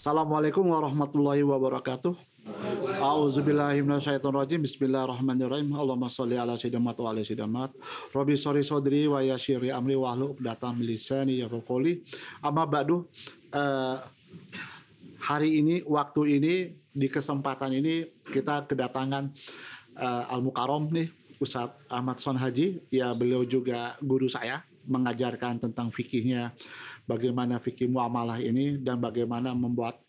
Assalamualaikum warahmatullahi wabarakatuh. A'udzubillahi minasyaitonirrajim. Bismillahirrahmanirrahim. Allahumma sholli ala sayyidina wa ala sayyidina. Rabbi sholli shodri wa yassir amri wahlul 'uqdatam min lisani yafqahu qawli. Amma ba'du. Hari ini, waktu ini, di kesempatan ini kita kedatangan Al-Mukarram nih, Ustadz Ahmad Son Haji. Ya, beliau juga guru saya, mengajarkan tentang fikihnya, bagaimana fikih muamalah ini dan bagaimana membuat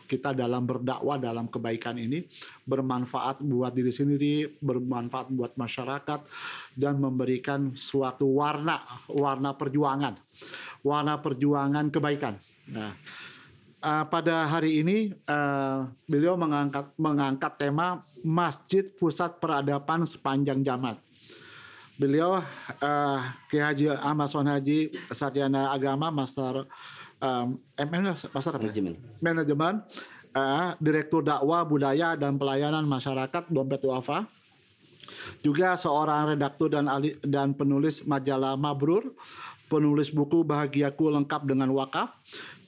kita dalam berdakwah dalam kebaikan ini bermanfaat buat diri sendiri, bermanfaat buat masyarakat, dan memberikan suatu warna perjuangan kebaikan. Nah, pada hari ini beliau mengangkat tema Masjid Pusat Peradaban Sepanjang Zaman. Beliau Kiai Haji Ahmad Son Haji, sarjana agama, master manajemen, direktur dakwah budaya dan pelayanan masyarakat Dompet Wafa. Juga seorang redaktur dan penulis majalah Mabrur, penulis buku Bahagiaku Lengkap dengan Wakaf,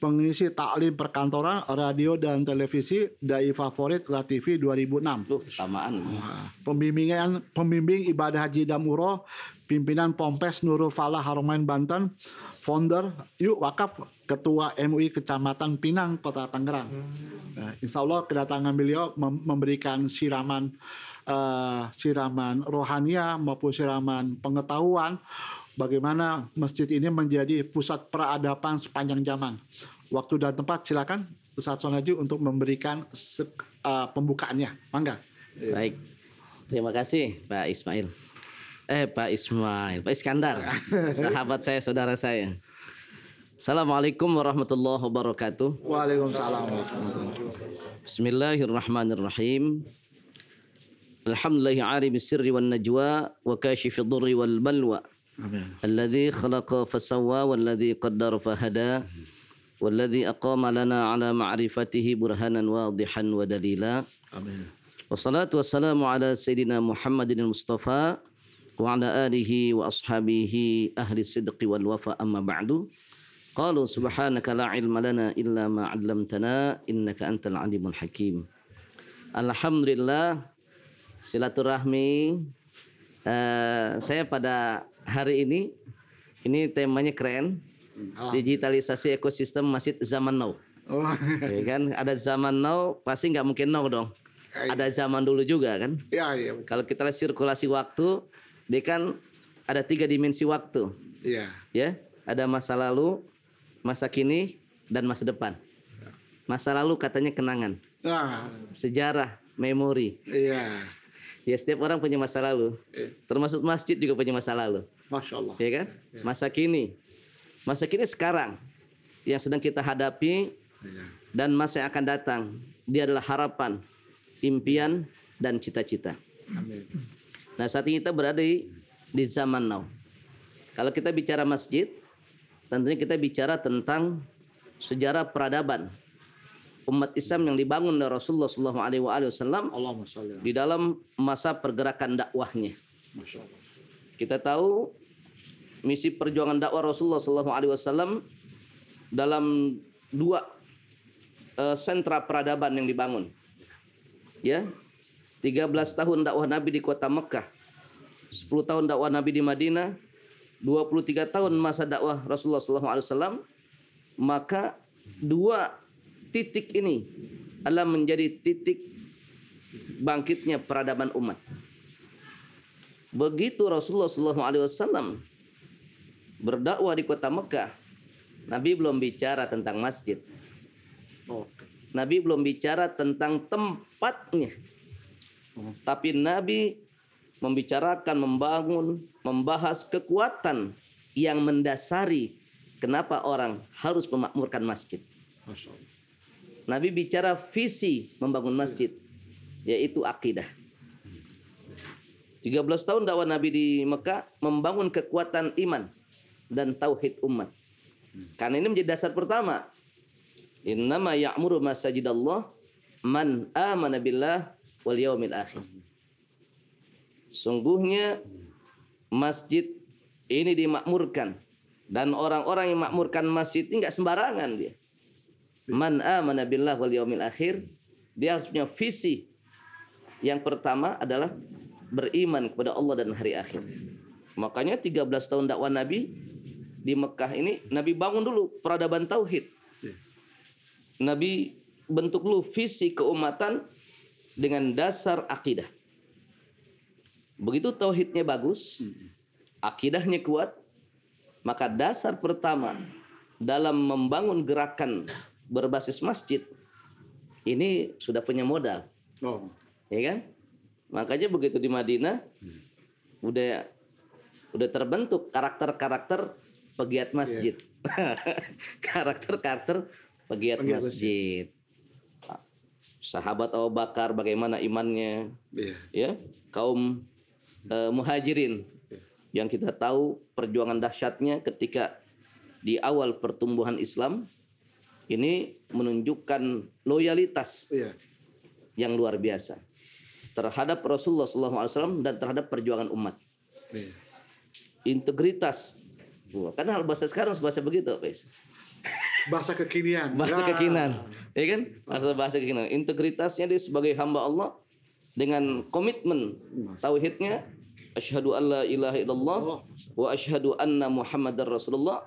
pengisi taklim perkantoran, radio dan televisi, dai favorit La TV 2006. Samaan. Pembimbing ibadah haji dan umroh, pimpinan Pompes Nurul Falah Haramain Banten, founder Yuk Wakaf, ketua MUI Kecamatan Pinang, Kota Tangerang. Nah, insya Allah kedatangan beliau memberikan siraman rohania maupun siraman pengetahuan bagaimana masjid ini menjadi pusat peradaban sepanjang zaman. Waktu dan tempat silakan Ustadz Son Haji untuk memberikan pembukaannya. Mangga. Baik. Terima kasih Pak Iskandar. Sahabat saya, saudara saya. Assalamualaikum warahmatullahi wabarakatuh. Waalaikumsalam warahmatullahi wabarakatuh. Bismillahirrahmanirrahim. Alhamdulillahi alim sirri wan najwa wa kashifid dhurri wal balwa. Amin. Alladzi khalaqa fasawwa walladzi qaddara fahada walladzi aqama lana ala ma'rifatihi burhanan wadihan wa dalila. Amin. Wassalatu wassalamu ala sayyidina Muhammadin al-Mustafa wa ala alihi wa ashabihi ahli sidqi wal wafa, amma ba'du. Qalu subhanaka la ilma lana illa ma 'allamtana innaka antal alimul hakim. Alhamdulillah, silaturahmi saya pada hari ini temanya keren. Digitalisasi ekosistem masjid zaman now. Ya kan, ada zaman now pasti nggak mungkin now dong. Ada zaman dulu juga kan. Iya. Kalau kita lihat sirkulasi waktu, dia kan ada 3 dimensi waktu. Iya. Ya, ada masa lalu, masa kini, dan masa depan. Masa lalu katanya kenangan, sejarah, memori. Iya. Ya, setiap orang punya masa lalu, termasuk masjid juga punya masa lalu. Masya Allah. Ya kan? Masa kini sekarang yang sedang kita hadapi, dan masa yang akan datang, dia adalah harapan, impian, dan cita-cita. Amin. Nah, saat ini kita berada di zaman now. Kalau kita bicara masjid, tentunya kita bicara tentang sejarah peradaban umat Islam yang dibangun oleh Rasulullah SAW di dalam masa pergerakan dakwahnya. Masya Allah. Kita tahu misi perjuangan dakwah Rasulullah SAW dalam 2 sentra peradaban yang dibangun. Ya, 13 tahun dakwah Nabi di kota Mekah, 10 tahun dakwah Nabi di Madinah, 23 tahun masa dakwah Rasulullah SAW. Maka 2 titik ini adalah menjadi titik bangkitnya peradaban umat. Begitu Rasulullah SAW berdakwah di kota Mekah, Nabi belum bicara tentang masjid. Nabi belum bicara tentang tempatnya. Tapi Nabi membicarakan, membahas kekuatan yang mendasari kenapa orang harus memakmurkan masjid. Nabi bicara visi membangun masjid, yaitu akidah. 13 tahun dakwah Nabi di Mekah membangun kekuatan iman dan tauhid umat. Karena ini menjadi dasar pertama. Innama ya'muru masajidallah man amana billah wal yaumil akhir. Sungguhnya masjid ini dimakmurkan, dan orang-orang yang makmurkan masjid ini nggak sembarangan dia. Man amana billah wal yaumil akhir, dia harus punya visi. Yang pertama adalah beriman kepada Allah dan hari akhir. Makanya 13 tahun dakwah Nabi di Mekah ini, Nabi bangun dulu peradaban tauhid. Nabi bentuk dulu visi keumatan dengan dasar akidah. Begitu tauhidnya bagus, akidahnya kuat, maka dasar pertama dalam membangun gerakan berbasis masjid ini sudah punya modal. Oh. Ya kan? Makanya begitu di Madinah udah terbentuk karakter-karakter pegiat masjid. Karakter-karakter pegiat masjid. Sahabat Abu Bakar bagaimana imannya, ya, kaum muhajirin yang kita tahu perjuangan dahsyatnya ketika di awal pertumbuhan Islam ini menunjukkan loyalitas yang luar biasa terhadap Rasulullah SAW dan terhadap perjuangan umat. Integritas, karena bahasa sekarang bahasa begitu, guys. Bahasa kekinian. Bahasa kekinian, ya kan? Bahasa kekinian. Integritasnya dia sebagai hamba Allah dengan komitmen tauhidnya, asyhadu alla ilaha illallah wa asyhadu anna Muhammadar Rasulullah.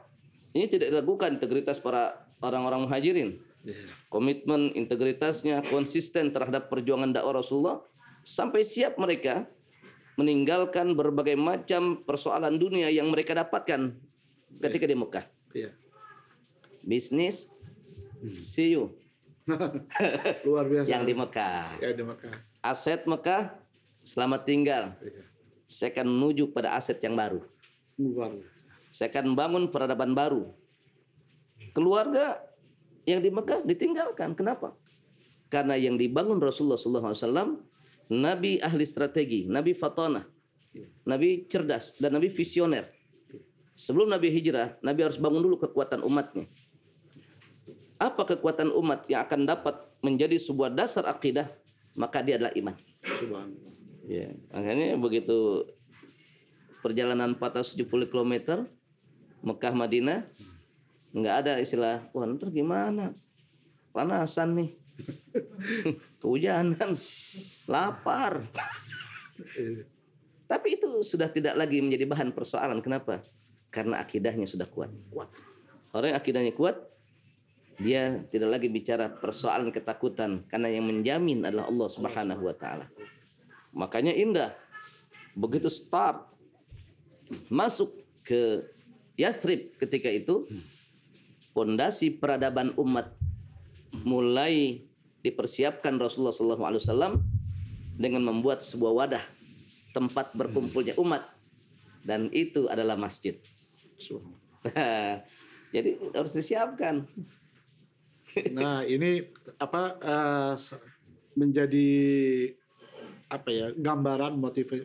Ini tidak diragukan integritas para orang-orang muhajirin. Komitmen, integritasnya konsisten terhadap perjuangan dakwah Rasulullah sampai siap mereka meninggalkan berbagai macam persoalan dunia yang mereka dapatkan ketika di Mekah. Bisnis, see you. Luar biasa. Yang di Mekah. Ya, di Mekah. Aset Mekah, selamat tinggal. Saya akan menuju pada aset yang baru. Saya akan bangun peradaban baru. Keluarga yang di Mekah ditinggalkan. Kenapa? Karena yang dibangun Rasulullah SAW, Nabi ahli strategi, Nabi fatonah, Nabi cerdas, dan Nabi visioner. Sebelum Nabi hijrah, Nabi harus bangun dulu kekuatan umatnya. Apa kekuatan umat yang akan dapat menjadi sebuah dasar akidah? Maka dia adalah iman. Ya, makanya begitu perjalanan 470 km Mekah Madinah, nggak ada istilah, wah ntar gimana? Panasan nih. Kehujanan, lapar. Tapi itu sudah tidak lagi menjadi bahan persoalan. Kenapa? Karena akidahnya sudah kuat. Orang yang akidahnya kuat, dia tidak lagi bicara persoalan ketakutan, karena yang menjamin adalah Allah Subhanahu wa taala. Makanya indah begitu start masuk ke Yathrib ketika itu, pondasi peradaban umat mulai dipersiapkan Rasulullah SAW dengan membuat sebuah wadah tempat berkumpulnya umat, dan itu adalah masjid. Jadi harus disiapkan. Nah, ini menjadi gambaran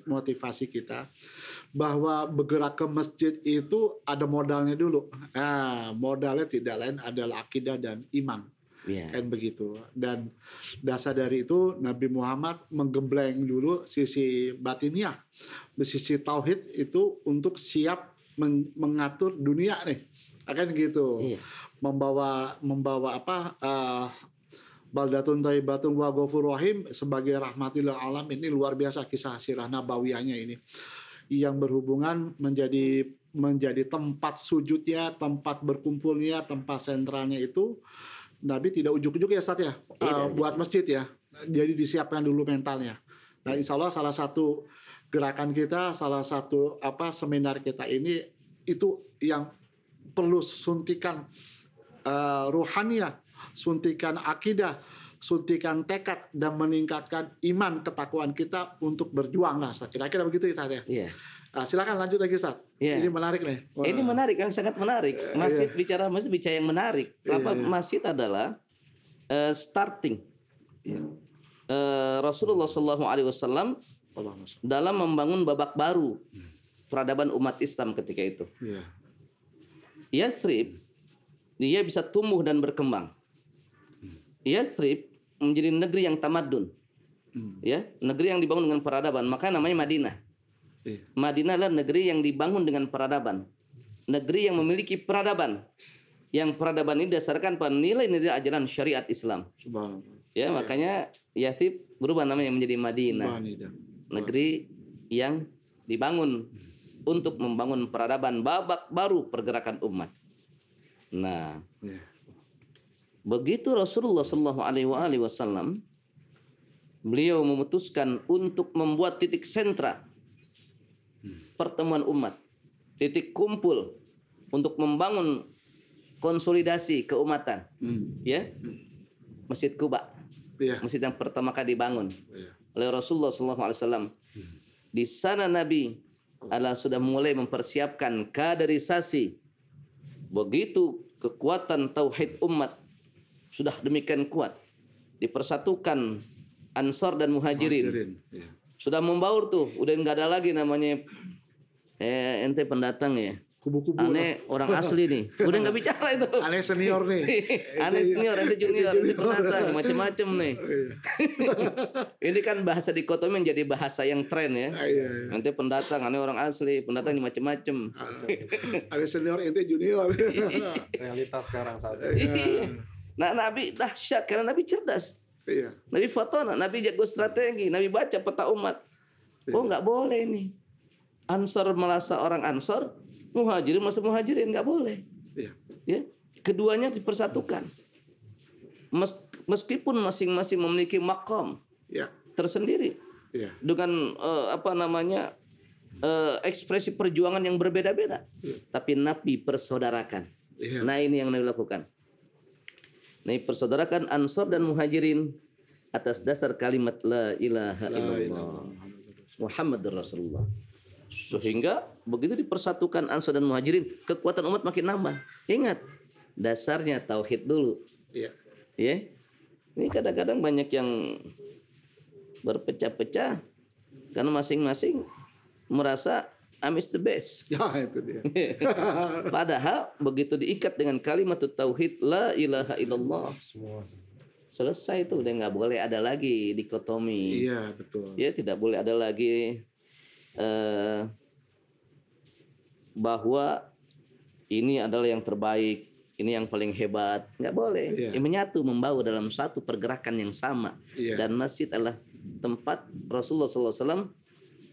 motivasi kita bahwa bergerak ke masjid itu ada modalnya dulu. Modalnya tidak lain adalah akidah dan iman. Kan begitu. Dan dasar dari itu Nabi Muhammad menggembleng dulu sisi batinnya, sisi tauhid itu untuk siap mengatur dunia nih. Akan gitu. Membawa Baldatun Thayyibatun wa Ghafurur Rahim sebagai rahmatil alam, ini luar biasa kisah sirah nabawiyahnya ini yang berhubungan menjadi tempat sujudnya, tempat berkumpulnya, tempat sentralnya itu Nabi tidak ujuk-ujuk ya Ustaz ya, buat masjid ya. Jadi disiapkan dulu mentalnya. Nah, insya Allah salah satu gerakan kita, salah satu seminar kita ini itu yang perlu suntikan ruhaniyah, suntikan akidah, suntikan tekad, dan meningkatkan iman ketakwaan kita untuk berjuang lah. Kira-kira begitu ya. Silakan lanjut lagi Ustaz. Ini menarik nih. Ini menarik, yang sangat menarik. Masjid bicara yang menarik. Kenapa masjid adalah starting. Rasulullah SAW dalam membangun babak baru peradaban umat Islam ketika itu. Yathrib dia bisa tumbuh dan berkembang. Yathrib menjadi negeri yang tamadun, negeri yang dibangun dengan peradaban, maka namanya Madinah. Madinah adalah negeri yang dibangun dengan peradaban, negeri yang memiliki peradaban. yang peradaban ini dasarkan pada nilai-nilai ajaran syariat Islam. Subhanallah. Ya, makanya Yathrib berubah namanya menjadi Madinah. Negeri yang dibangun untuk membangun peradaban babak baru pergerakan umat. Nah, begitu Rasulullah Shallallahu Alaihi Wasallam beliau memutuskan untuk membuat titik sentra pertemuan umat, titik kumpul untuk membangun konsolidasi keumatan, ya, Masjid Quba, masjid yang pertama kali dibangun oleh Rasulullah SAW. Di sana Nabi sudah mulai mempersiapkan kaderisasi. Begitu kekuatan tauhid umat sudah demikian kuat, dipersatukan Ansor dan Muhajirin. Sudah membaur tuh, udah nggak ada lagi namanya ente pendatang ya. Kubu-kubu. Aneh orang asli nih. Udah nggak bicara itu. Aneh senior nih. Aneh senior, ente junior, ente pendatang, macam-macam nih. Ini kan bahasa dikotomi menjadi bahasa yang tren ya. Ente pendatang, aneh orang asli, pendatang macam-macam. Aneh senior, ente junior. Realitas sekarang saat ini. Nah, Nabi dahsyat karena Nabi cerdas. Nabi fatona, Nabi jago strategi, Nabi baca peta umat. Oh, nggak boleh nih. Ansor merasa orang Ansor, Muhajirin masa Muhajirin, nggak boleh. Ya, keduanya dipersatukan. Meskipun masing-masing memiliki makom tersendiri, dengan ekspresi perjuangan yang berbeda-beda, tapi Nabi persaudarakan. Nah, ini yang Nabi lakukan. Nabi persaudarakan Ansor dan Muhajirin atas dasar kalimat la ilaha illallah Muhammadur Rasulullah. Sehingga begitu dipersatukan Ansor dan Muhajirin, kekuatan umat makin nambah. Ingat, dasarnya tauhid dulu. Ya. Ini kadang-kadang banyak yang berpecah-pecah karena masing-masing merasa I'm is the best. Ya, itu dia. Padahal begitu diikat dengan kalimat tauhid la ilaha illallah, selesai itu, udah nggak boleh ada lagi dikotomi. Iya, betul. Ya, tidak boleh ada lagi bahwa ini adalah yang terbaik, ini yang paling hebat. Nggak boleh. Ya, menyatu, membawa dalam satu pergerakan yang sama. Dan masjid adalah tempat Rasulullah SAW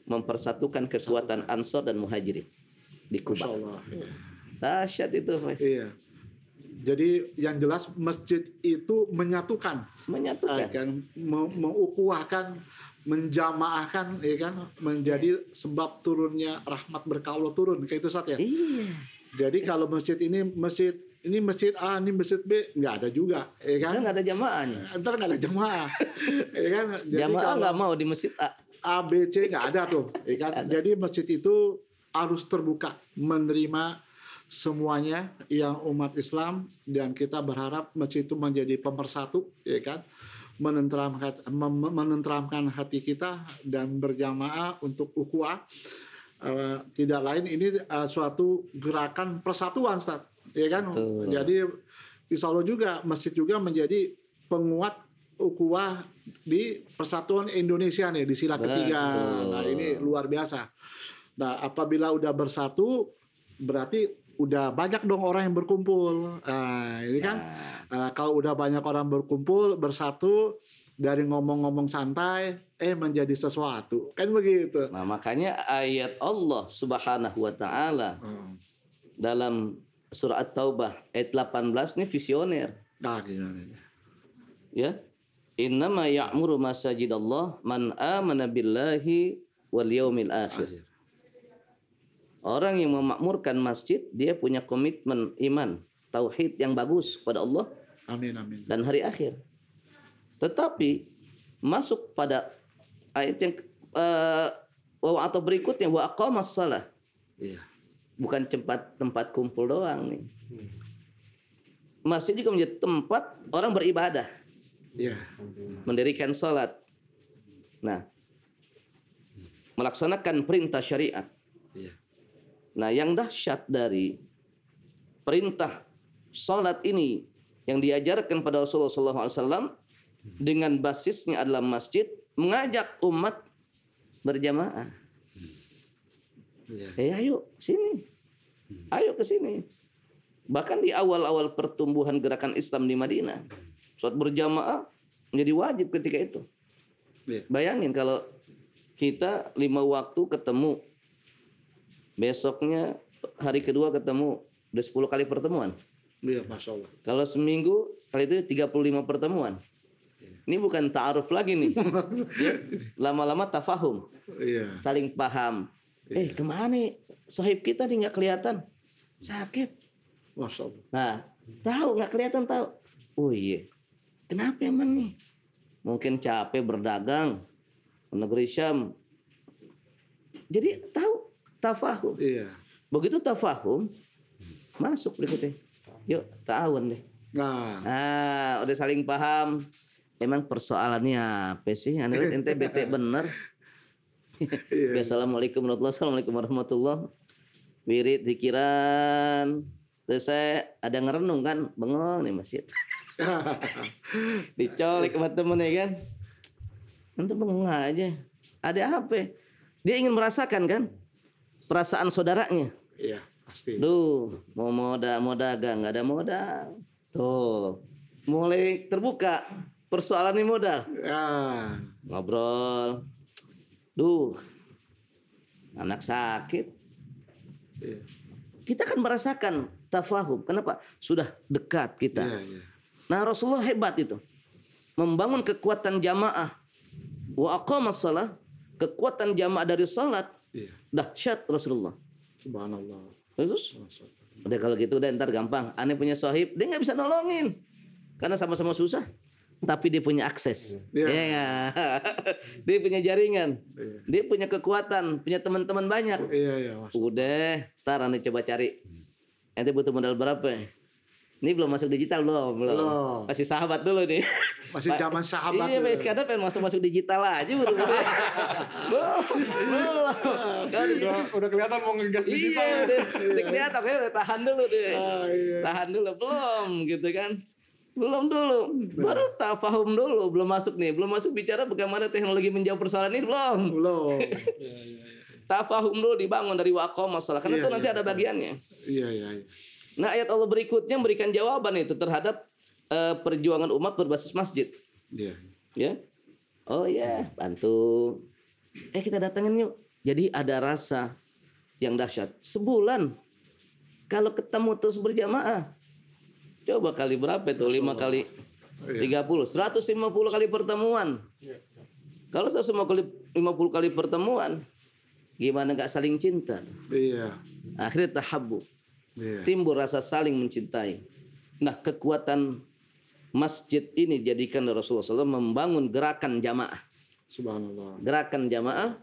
mempersatukan kekuatan Ansor dan Muhajirin di Kuba. Dahsyat itu, Mas. Iya. Jadi yang jelas masjid itu menyatukan, kan, mengukuhkan, menjamaahkan, ya kan, menjadi sebab turunnya rahmat berkah Allah turun, kayak itu Sat ya. Iya. Jadi kalau masjid ini masjid A, ini masjid B, nggak ada juga, ya kan? Nggak ada jamaahnya. Ntar nggak ada jamaah, ya kan? Jadi jamaah nggak mau di masjid A, B, C nggak ada tuh, ya kan? Jadi masjid itu harus terbuka, menerima semuanya yang umat Islam, dan kita berharap masjid itu menjadi pemersatu, ya kan? Menenteramkan hati kita dan berjamaah untuk ukhuwah. Tidak lain ini suatu gerakan persatuan, Ustaz, ya kan? Jadi insya Allah juga masjid juga menjadi penguat ukhuwah di persatuan Indonesia nih, di sila ketiga. Nah, ini luar biasa. Nah, apabila udah bersatu berarti udah banyak dong orang yang berkumpul. Nah, ini kan kalau udah banyak orang berkumpul, bersatu, dari ngomong-ngomong santai menjadi sesuatu, kan begitu. Nah, makanya ayat Allah Subhanahu wa taala dalam surah At-Taubah ayat 18 ini visioner. Nah, gimana? Ya. Innama ya'muru masajidallah man amana billahi wal yaumil akhir. Orang yang memakmurkan masjid, dia punya komitmen iman, tauhid yang bagus kepada Allah. Amin, amin. Dan hari akhir. Tetapi masuk pada ayat yang atau berikutnya, wa aqamas shalah. Iya. Bukan tempat kumpul doang nih. Masjid juga menjadi tempat orang beribadah. Iya. Mendirikan salat. Nah, melaksanakan perintah syariat. Iya. Nah, yang dahsyat dari perintah salat ini yang diajarkan pada Rasulullah SAW dengan basisnya adalah masjid, mengajak umat berjamaah. Ayo sini, ayo ke sini. Bahkan di awal-awal pertumbuhan gerakan Islam di Madinah, sholat berjamaah menjadi wajib ketika itu. Iya. Bayangin kalau kita 5 waktu ketemu, besoknya hari kedua ketemu, udah 10 kali pertemuan. Iya, Masya Allah. Kalau seminggu kali itu 35 pertemuan. Ini bukan ta'aruf lagi nih. Ya, lama-lama tafahum, Iya. saling paham. Kemana sahib kita nih nggak kelihatan, sakit. Masya Allah. Nah, tahu nggak kelihatan tahu. Oh iya, kenapa emang nih? Mungkin capek berdagang ke negeri Syam. Jadi tahu tafahum. Iya. Begitu tafahum, masuk berikutnya. Yuk, ta'awun deh. Nah, Udah saling paham. Emang persoalannya apa sih? Ane lihat ente bete bener. iya. Assalamualaikum warahmatullahi wabarakatuh. Assalamualaikum warahmatullahi. Wirid pikiran. Terus saya ada ngerenung kan, bengong nih masjid. Dicolek sama temen ya kan. Nanti bengong aja. Ada apa? Dia ingin merasakan kan perasaan saudaranya. Iya, pasti. Duh, mau dagang, nggak ada modal. Tuh, mulai terbuka persoalan ini modal. Ya. Ngobrol. Duh, anak sakit. Iya. Kita kan merasakan tafahum. Kenapa? Sudah dekat kita. Iya, iya. Nah, Rasulullah hebat itu. Membangun kekuatan jamaah. Wa aqamas shalah, kekuatan jamaah dari salat. Iya. Dahsyat Rasulullah. Subhanallah. Terus Masya Allah. udah kalau gitu udah ntar gampang. Aneh punya sohib, dia nggak bisa nolongin karena sama-sama susah. Tapi dia punya akses, Iya. ya. Dia punya jaringan, Iya. dia punya kekuatan, punya teman-teman banyak. Iya, iya, Masya Allah. Udah, ntar aneh coba cari. Ente butuh modal berapa? Ini belum masuk digital belum? Belum. Masih sahabat dulu nih. Masih zaman sahabat. Iya, tuh. Mas kadang pengen masuk digital aja buru-buru. Belum. Kan Udah kelihatan mau ngegas digital. iya, udah kelihatan ya, udah tahan dulu deh. Iya. Tahan dulu belum gitu kan. Belum dulu. Baru tafahum dulu, belum masuk nih. Belum masuk bicara bagaimana teknologi menjawab persoalan ini belum. Belum. Tafahum dulu dibangun dari waqom masalah. Karena Iya, itu nanti iya, ada bagiannya. Iya, iya, iya. Nah, ayat Allah berikutnya memberikan jawaban itu terhadap perjuangan umat berbasis masjid. Iya. Ya. Oh ya, bantu. Kita datangin yuk. Jadi ada rasa yang dahsyat. Sebulan kalau ketemu terus berjamaah. Coba kali berapa itu? 5 kali 30, 150 kali pertemuan. Kalau 150 kali pertemuan, gimana nggak saling cinta? Iya. Akhirnya tahabbu. Iya. Timbul rasa saling mencintai. Nah, kekuatan masjid ini jadikan Rasulullah SAW membangun gerakan jamaah. Subhanallah. Gerakan jamaah,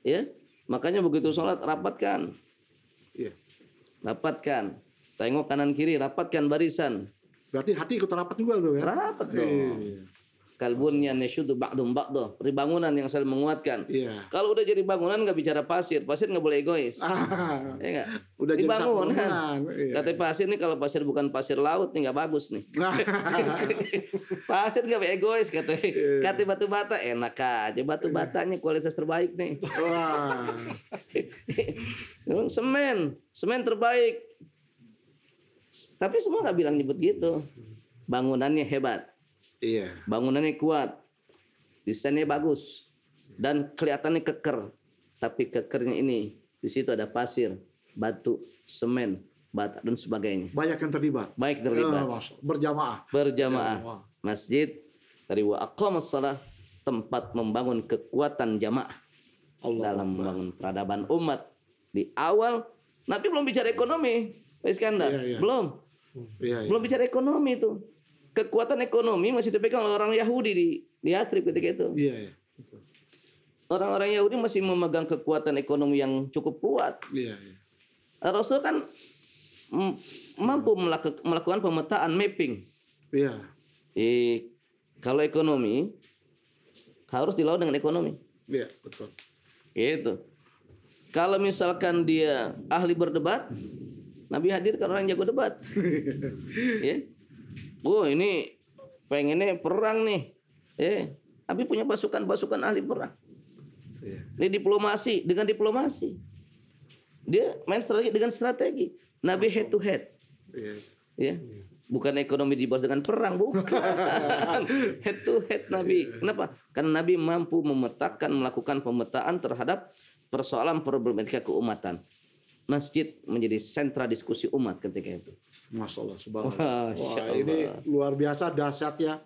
ya. Makanya begitu sholat rapatkan, Iya. rapatkan. Tengok kanan kiri, rapatkan barisan. Berarti hati ikut rapat juga tuh ya? Rapat dong. Iya. Kalbunnya nesyudu ba'dum ba'dah. Bangunan yang saling menguatkan. Iya. Kalau udah jadi bangunan nggak bicara pasir. Pasir nggak boleh egois. Ah, Ya nggak? udah jadi satu Dibangun, kan? bangunan. Iya. Kata pasir nih kalau pasir bukan pasir laut nih nggak bagus nih. Pasir nggak boleh egois kata. Kata batu bata enak aja batu batanya kualitas terbaik nih. Wah. Semen terbaik. Tapi semua nggak bilang nyebut gitu. Bangunannya hebat, Iya. bangunannya kuat, desainnya bagus, dan kelihatannya keker. Tapi kekernya ini di situ ada pasir, batu, semen, bata dan sebagainya. Banyak yang terlibat. Baik terlibat. Berjamaah. Berjamaah. Wah. Masjid dari wa aqamus shalah, tempat membangun kekuatan jamaah Allah dalam membangun peradaban umat. Di awal Nabi belum bicara ekonomi, Pak Iskandar. Iya, iya. Belum Iya, iya. belum bicara ekonomi itu. Kekuatan ekonomi masih dipegang oleh orang Yahudi di Yathrib ketika itu. Iya, iya. Orang-orang Yahudi masih memegang kekuatan ekonomi yang cukup kuat. Iya, iya. Rasul kan mampu melakukan pemetaan mapping. Iya. Kalau ekonomi harus dilawan dengan ekonomi. Iya, betul. Gitu. Kalau misalkan dia ahli berdebat, Nabi hadirkan orang jago debat. Ya. Ini pengennya perang nih. Nabi punya pasukan ahli perang. Iya. Ini diplomasi, dengan diplomasi. Dia main strategi dengan strategi. Nabi head to head. Iya. Ya. Bukan ekonomi dibalas dengan perang, bukan. Head to head Nabi. Kenapa? Karena Nabi mampu melakukan pemetaan terhadap persoalan problematika keumatan. Masjid menjadi sentra diskusi umat ketika itu. Masya Allah, subhanallah. Wah, Wah, ini luar biasa dahsyatnya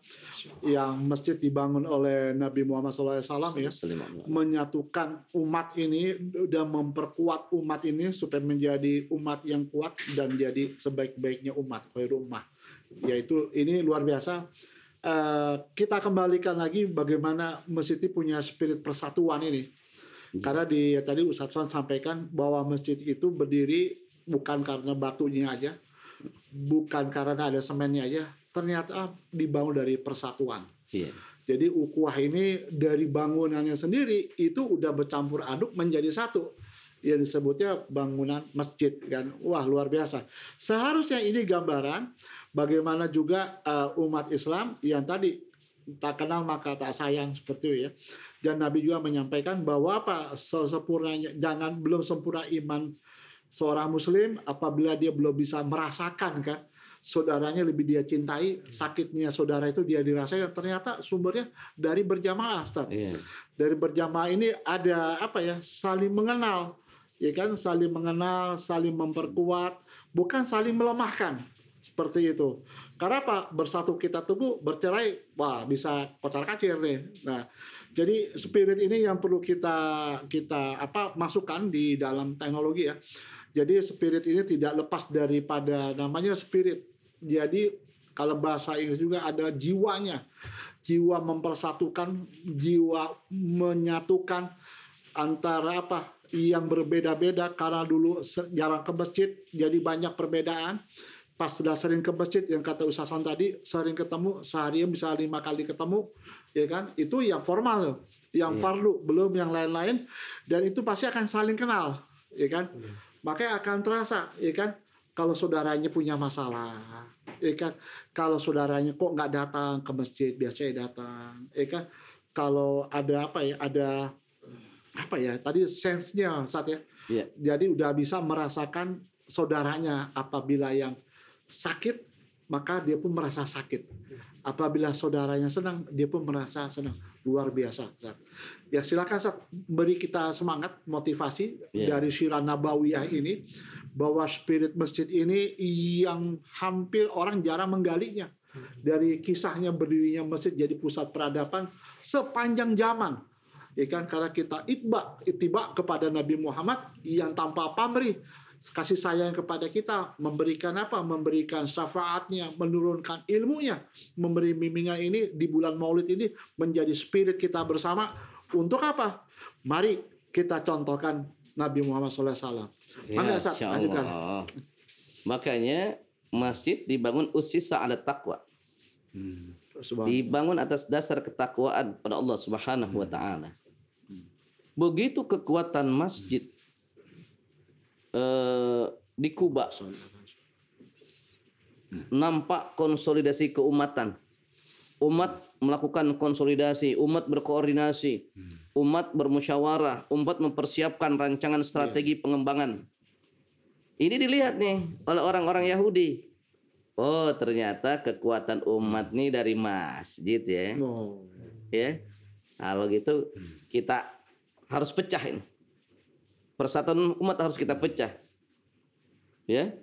yang masjid dibangun oleh Nabi Muhammad SAW ya, menyatukan umat ini dan memperkuat umat ini supaya menjadi umat yang kuat dan jadi sebaik-baiknya umat, khairul ummah. Yaitu ini luar biasa. Kita kembalikan lagi bagaimana masjid ini punya spirit persatuan ini. Karena tadi Ustadz Son sampaikan bahwa masjid itu berdiri bukan karena batunya aja, bukan karena ada semennya aja, ternyata dibangun dari persatuan. Iya. Jadi ukhuwah ini dari bangunannya sendiri itu udah bercampur aduk menjadi satu. Yang disebutnya bangunan masjid kan. Wah, luar biasa. Seharusnya ini gambaran bagaimana juga umat Islam yang tadi tak kenal maka tak sayang seperti itu ya. Dan Nabi juga menyampaikan bahwa sesempurnanya belum sempurna iman seorang muslim apabila dia belum bisa merasakan kan saudaranya lebih dia cintai, sakitnya saudara itu dia dirasakan, ternyata sumbernya dari berjamaah, Ustaz. Iya. Dari berjamaah ini ada saling mengenal, ya kan, saling mengenal, saling memperkuat, bukan saling melemahkan. Seperti itu. Karena apa? Bersatu kita teguh, bercerai, wah bisa kocar-kacir nih. Nah, jadi spirit ini yang perlu kita masukkan di dalam teknologi ya. Jadi spirit ini tidak lepas daripada namanya spirit. Jadi kalau bahasa Inggris juga ada jiwanya. Jiwa mempersatukan, jiwa menyatukan antara yang berbeda-beda karena dulu jarang ke masjid, jadi banyak perbedaan. Pas sudah sering ke masjid, yang kata Ustaz Son tadi, sering ketemu, sehari bisa 5 kali ketemu, ya kan? Itu yang formal loh, yang fardu, belum yang lain-lain, dan itu pasti akan saling kenal, ya kan? Makanya akan terasa, ya kan? Kalau saudaranya punya masalah, ya kan? Kalau saudaranya kok nggak datang ke masjid, biasanya datang, ya kan? Kalau ada tadi sense-nya saat ya. Iya. Jadi udah bisa merasakan saudaranya. Apabila yang sakit, maka dia pun merasa sakit. Apabila saudaranya senang, dia pun merasa senang. Luar biasa, Ustaz. Ya silakan, Ustaz, beri kita semangat, motivasi dari Sirah Nabawiyah ini, bahwa spirit masjid ini yang hampir orang jarang menggalinya. Dari kisahnya berdirinya masjid jadi pusat peradaban sepanjang zaman. Ya kan, karena kita ittiba kepada Nabi Muhammad yang tanpa pamrih, kasih sayang kepada kita, memberikan memberikan syafaatnya, menurunkan ilmunya, memberi bimbingan ini di bulan Maulid ini menjadi spirit kita bersama untuk apa? Mari kita contohkan Nabi Muhammad SAW. Ya, lanjutkan. Makanya masjid dibangun usisa ala taqwa. Dibangun atas dasar ketakwaan pada Allah Subhanahu wa taala. Begitu kekuatan masjid di Kuba, nampak konsolidasi keumatan. Umat melakukan konsolidasi, umat berkoordinasi, umat bermusyawarah, umat mempersiapkan rancangan strategi pengembangan. Ini dilihat nih oleh orang-orang Yahudi. Oh, ternyata kekuatan umat nih dari masjid ya. Ya. Kalau gitu kita harus pecah ini. Persatuan umat harus kita pecah. Ya.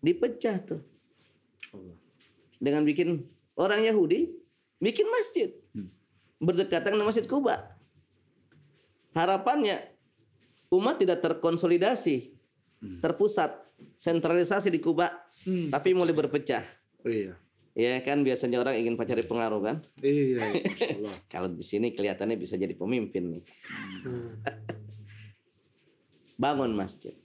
Dipecah tuh. Dengan bikin orang Yahudi bikin masjid. Berdekatan dengan Masjid Kuba. Harapannya umat tidak terkonsolidasi, terpusat, sentralisasi di Kuba, tapi mulai berpecah. Iya. Ya kan biasanya orang ingin mencari pengaruh kan? Iya, masyaallah. Kalau di sini kelihatannya bisa jadi pemimpin nih. Bangun masjid.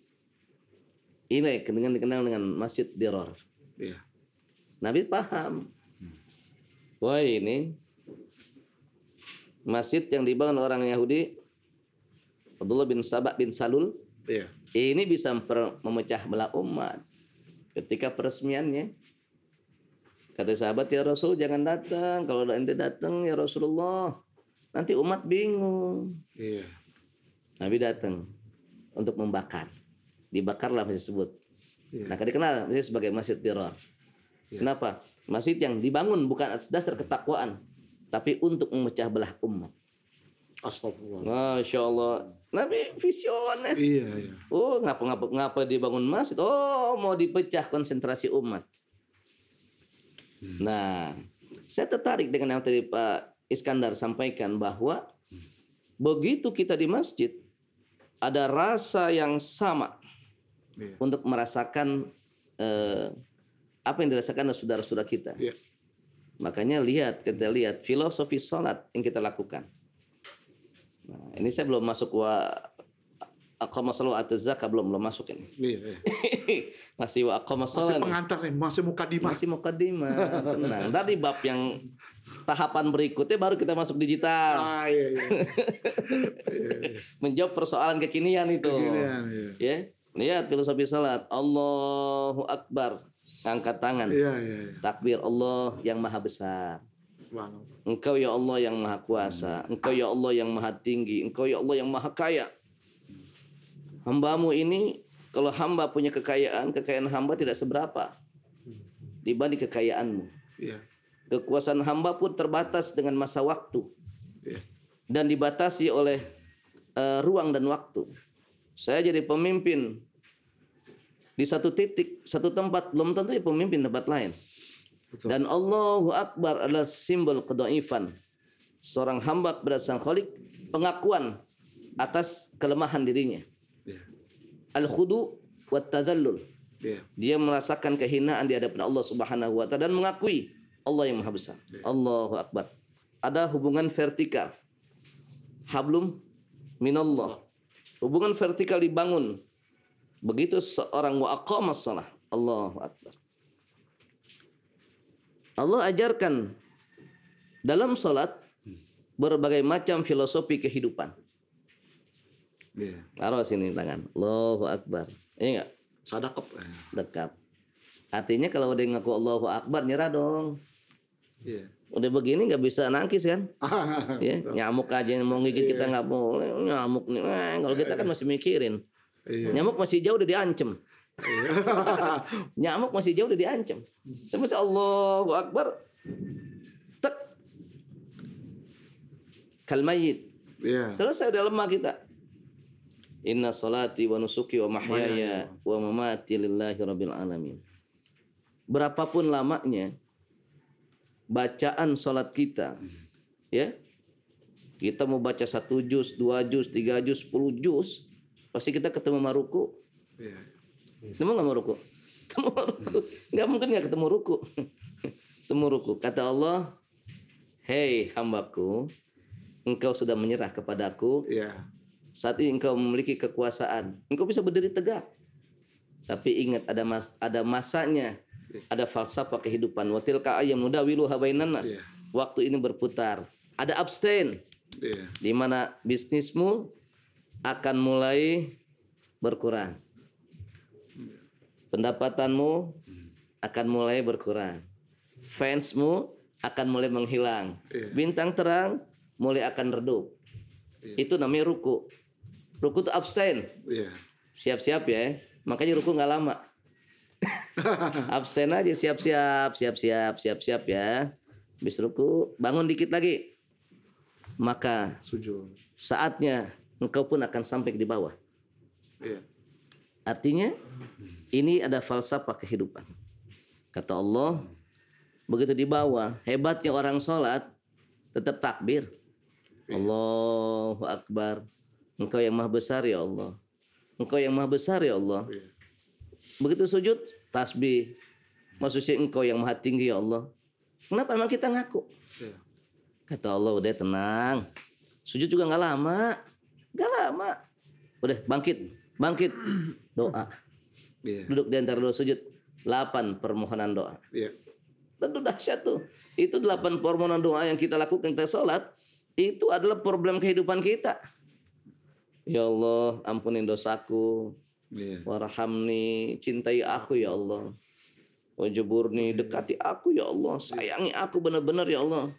Ini dikenal dengan Masjid Dirar. Iya. Nabi paham. Wah, ini masjid yang dibangun orang Yahudi, Abdullah bin Sabah bin Salul. Iya. Ini bisa memecah belah umat. Ketika peresmiannya, kata sahabat, ya Rasul jangan datang. Kalau ente datang ya Rasulullah, nanti umat bingung. Iya. Nabi datang untuk membakar. Dibakarlah masjid tersebut. Iya. Nah, dikenal misalnya sebagai masjid dirar. Iya. Kenapa? Masjid yang dibangun bukan atas dasar ketakwaan, tapi untuk memecah belah umat. Astagfirullah. Masya Allah. Nabi visioner. Iya, iya. Oh, ngapa dibangun masjid? Oh, mau dipecah konsentrasi umat. Nah, saya tertarik dengan yang tadi Pak Iskandar sampaikan bahwa begitu kita di masjid ada rasa yang sama Iya. untuk merasakan apa yang dirasakan oleh saudara-saudara kita. Iya. Makanya kita lihat filosofi salat yang kita lakukan. Nah, ini saya belum masuk aqama shalah atau zakat belum masuk ini. Iya, iya. Masih wa aqama Masih shalah. pengantar nih, masih mukadimah. Masih mukadimah. Tenang. Dari bab yang tahapan berikutnya baru kita masuk digital. Ah, iya, iya. Menjawab persoalan kekinian itu. Kekinian, iya. Ya. Lihat filosofi salat. Allahu Akbar. Angkat tangan. Iya, iya, iya. Takbir Allah yang maha besar. Subhanallah. Engkau ya Allah yang maha kuasa. Engkau ya Allah yang maha tinggi. Engkau ya Allah yang maha kaya. Hambamu ini, kalau hamba punya kekayaan hamba tidak seberapa dibanding kekayaanmu. Iya. Kekuasaan hamba pun terbatas dengan masa waktu Iya. dan dibatasi oleh ruang dan waktu. Saya jadi pemimpin di satu titik, satu tempat, belum tentu jadi pemimpin tempat lain. Betul. Dan Allahu Akbar adalah simbol kedaifan. Seorang hamba kepada Sang Khalik, pengakuan atas kelemahan dirinya. Iya. Al-khudu wa tadallul. Iya. Dia merasakan kehinaan di hadapan Allah Subhanahu wa taala dan mengakui Allah yang Maha Besar. Allahu Akbar. Ada hubungan vertikal. Hablum minallah. Hubungan vertikal dibangun. Begitu seorang wa aqamas shalah. Allahu Akbar. Allah ajarkan dalam salat berbagai macam filosofi kehidupan. Iya. Taruh sini tangan. Allahu Akbar. Iya enggak? Sadaqah. Dekat. Artinya kalau udah ngaku Allahu Akbar nyerah dong. Iya. Udah begini nggak bisa nangkis kan? Ya, nyamuk aja yang mau gigit kita nggak boleh. Nyamuk nih. Kalau kita kan masih mikirin. Iya. Nyamuk masih jauh udah diancem. Iya. Nyamuk masih jauh udah diancem. Sampai Allahu Akbar. Tek. Kalmayit. Iya. Selesai udah lemah kita. Inna salati wa nusuki wa mahyaya wa mamati lillahi rabbil alamin. Berapapun lamanya bacaan salat kita, ya, kita mau baca 1 juz, 2 juz, 3 juz, 10 juz, pasti kita ketemu sama ruku. Iya. Ketemu nggak mau ruku? Ketemu ruku. Nggak mungkin nggak ketemu ruku. Ketemu ruku. Kata Allah, hei hambaku, engkau sudah menyerah kepadaku. Iya. Saat ini engkau memiliki kekuasaan, engkau bisa berdiri tegak. Tapi ingat ada masanya, ada falsafah kehidupan. Wa tilka ayyam nudawiluha bainan nas. Iya. Waktu ini berputar. Ada abstain, Iya. di mana bisnismu akan mulai berkurang. Pendapatanmu akan mulai berkurang. Fansmu akan mulai menghilang. Iya. Bintang terang mulai akan redup. Iya. Itu namanya ruku. Ruku itu abstain. Iya. Siap-siap ya. Makanya ruku nggak lama. Abstain aja, siap-siap ya. Habis ruku, bangun dikit lagi. Maka Sujud. saatnya engkau pun akan sampai di bawah. Iya. Artinya ini ada falsafah kehidupan. Kata Allah, begitu di bawah, hebatnya orang sholat tetap takbir. Allahu Akbar. Engkau yang maha besar ya Allah. Engkau yang maha besar ya Allah. Iya. Begitu sujud, tasbih. Maksudnya engkau yang maha tinggi ya Allah. Kenapa emang kita ngaku? Iya. Kata Allah, udah tenang. Sujud juga nggak lama. Nggak lama. Udah bangkit. Doa. Iya. Duduk di antara dua sujud. 8 permohonan doa. Iya. Tentu dahsyat tuh. Itu 8 permohonan doa yang kita lakukan kita sholat. Itu adalah problem kehidupan kita. Ya Allah, ampunin dosaku. Iya. Warhamni, cintai aku ya Allah. Wajuburni, dekati aku ya Allah. Sayangi aku benar-benar ya Allah.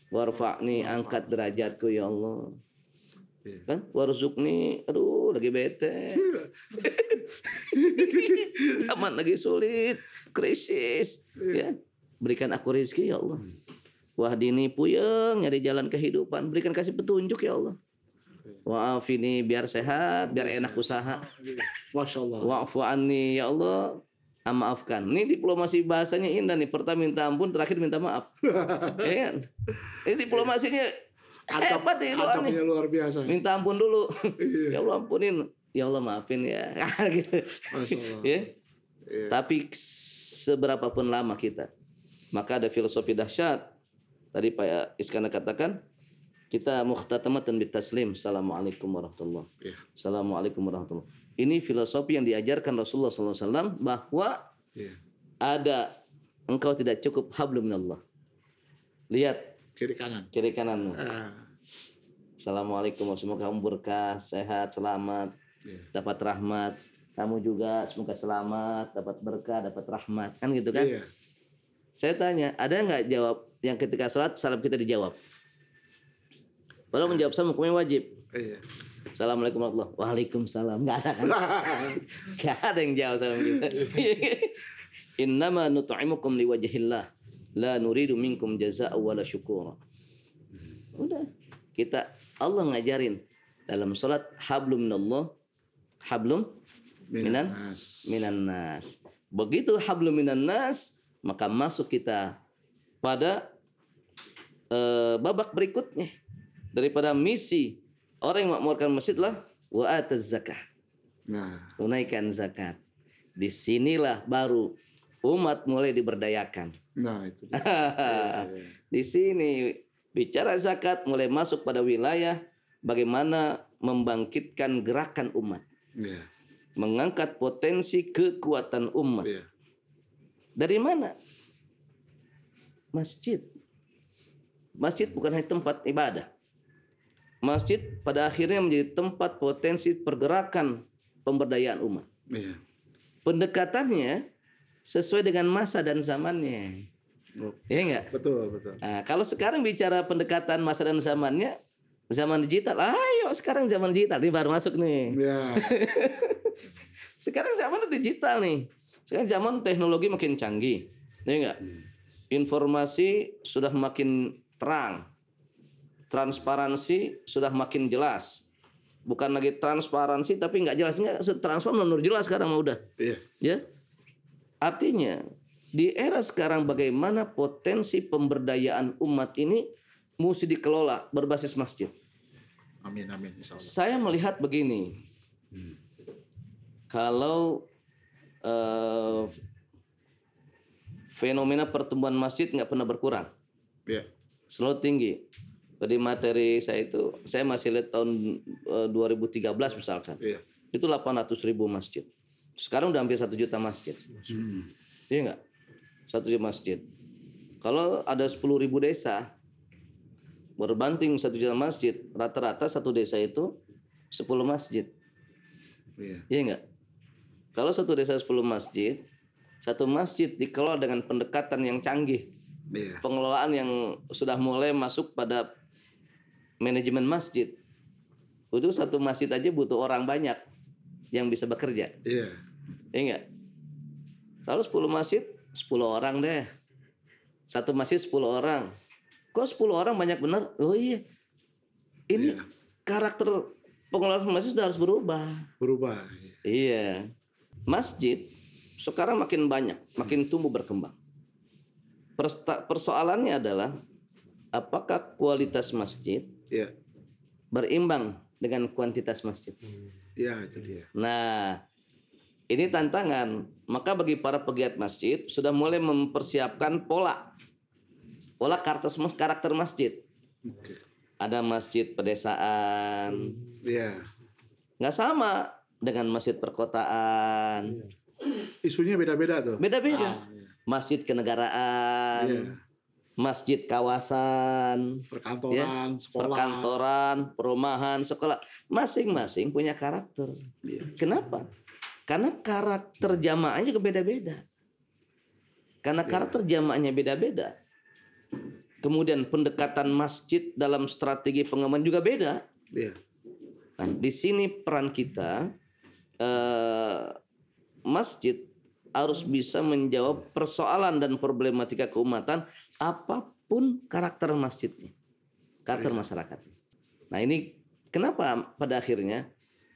Warfa'ni, angkat derajatku ya Allah. Iya. Kan? Warzuqni, aduh lagi bete. Taman lagi sulit, krisis. Ya, berikan aku rezeki ya Allah. Wahdini puyeng nyari jalan kehidupan, berikan kasih petunjuk ya Allah. Wa'afini biar sehat, biar enak usaha. Masya Allah. Wa'fu anni ya Allah. Maafkan. Ini diplomasi bahasanya indah nih. Pertama minta ampun, terakhir minta maaf. Ya kan? Ini diplomasinya hebat ya doa nih. Adabnya luar biasa. Minta ampun dulu. Iya. Ya Allah ampunin. Ya Allah maafin ya. Gitu. Masya Allah. Ya. Iya. Tapi seberapapun lama kita, maka ada filosofi dahsyat. Tadi Pak Iskandar katakan, kita mukhtatamatan bitaslim. Assalamualaikum warahmatullahi wabarakatuh. Iya. Assalamualaikum warahmatullahi wabarakatuh. Ini filosofi yang diajarkan Rasulullah SAW bahwa Iya. ada engkau tidak cukup hablum minallah. Lihat Kiri kanan. kiri kananmu. Ah, Assalamualaikum, semoga kamu berkah, sehat, selamat, iya. dapat rahmat. Kamu juga semoga selamat, dapat berkah, dapat rahmat. Kan gitu kan? Iya. Saya tanya, ada nggak jawab yang ketika sholat salam kita dijawab? Kalau menjawab salam hukumnya wajib. Iya. Assalamualaikum warahmatullahi wabarakatuh. Waalaikumsalam. Nggak ada kan? Nggak ada yang jawab salam kita. Innama nut'imukum liwajhillah. La nuridu minkum jazaa'a wala syukura. Udah. Kita Allah ngajarin dalam salat hablum minallah, hablum minan nas. Begitu hablum minan nas, maka masuk kita pada babak berikutnya daripada misi orang yang memakmurkan masjid lah wa ataz zakah. Nah, Tunaikan zakat. Disinilah baru umat mulai diberdayakan. nah itu. Di sini bicara zakat mulai masuk pada wilayah bagaimana membangkitkan gerakan umat, Iya. mengangkat potensi kekuatan umat. Iya. Dari mana? Masjid. Masjid bukan hanya tempat ibadah. Masjid pada akhirnya menjadi tempat potensi pergerakan pemberdayaan umat. Iya. Pendekatannya sesuai dengan masa dan zamannya. Iya enggak? Betul, betul. Nah, kalau sekarang bicara pendekatan masa dan zamannya, zaman digital. Ayo sekarang zaman digital. Ini baru masuk nih. Iya. Sekarang zaman digital nih. Sekarang zaman teknologi makin canggih. Iya enggak? Informasi sudah makin terang. Transparansi sudah makin jelas. Bukan lagi transparansi tapi nggak jelasnya transparan menurut jelas sekarang mah udah. Iya. Ya. Artinya di era sekarang bagaimana potensi pemberdayaan umat ini mesti dikelola berbasis masjid. Amin, amin. Insya Allah. Saya melihat begini. Kalau fenomena pertumbuhan masjid nggak pernah berkurang, Iya. selalu tinggi. Tadi materi saya itu, saya masih lihat tahun 2013 misalkan. Iya. Itu 800.000 masjid. Sekarang udah hampir 1 juta masjid. Iya nggak? 1 juta masjid. Kalau ada 10.000 desa, berbanding 1 juta masjid, rata-rata satu desa itu 10 masjid. Iya. Iya nggak? Kalau satu desa 10 masjid, satu masjid dikelola dengan pendekatan yang canggih, Iya. pengelolaan yang sudah mulai masuk pada manajemen masjid. Itu satu masjid aja butuh orang banyak yang bisa bekerja. Iya. Iya nggak? Kalau 10 masjid, 10 orang deh. Satu masjid 10 orang. Kok 10 orang banyak bener? Loh iya. Ini Iya. karakter pengelolaan masjid sudah harus berubah. Berubah. Iya. Masjid sekarang makin banyak, makin tumbuh berkembang. Persoalannya adalah apakah kualitas masjid Iya. berimbang dengan kuantitas masjid. Iya, itu dia. Nah, ini tantangan. Maka bagi para pegiat masjid sudah mulai mempersiapkan pola karakter masjid. Oke. Ada masjid pedesaan, Iya. nggak sama dengan masjid perkotaan. Isunya beda-beda tuh. Beda-beda. Iya. Masjid kenegaraan, Iya. masjid kawasan, Perkantoran, sekolah. perkantoran, perumahan, sekolah. Masing-masing punya karakter. Iya. Kenapa? Karena karakter jamaahnya juga beda-beda. Karena karakter jamaahnya beda-beda. Kemudian pendekatan masjid dalam strategi pengaman juga beda. Iya. Nah, di sini peran kita masjid harus bisa menjawab persoalan dan problematika keumatan apapun karakter masjidnya, karakter masyarakatnya. Nah ini kenapa pada akhirnya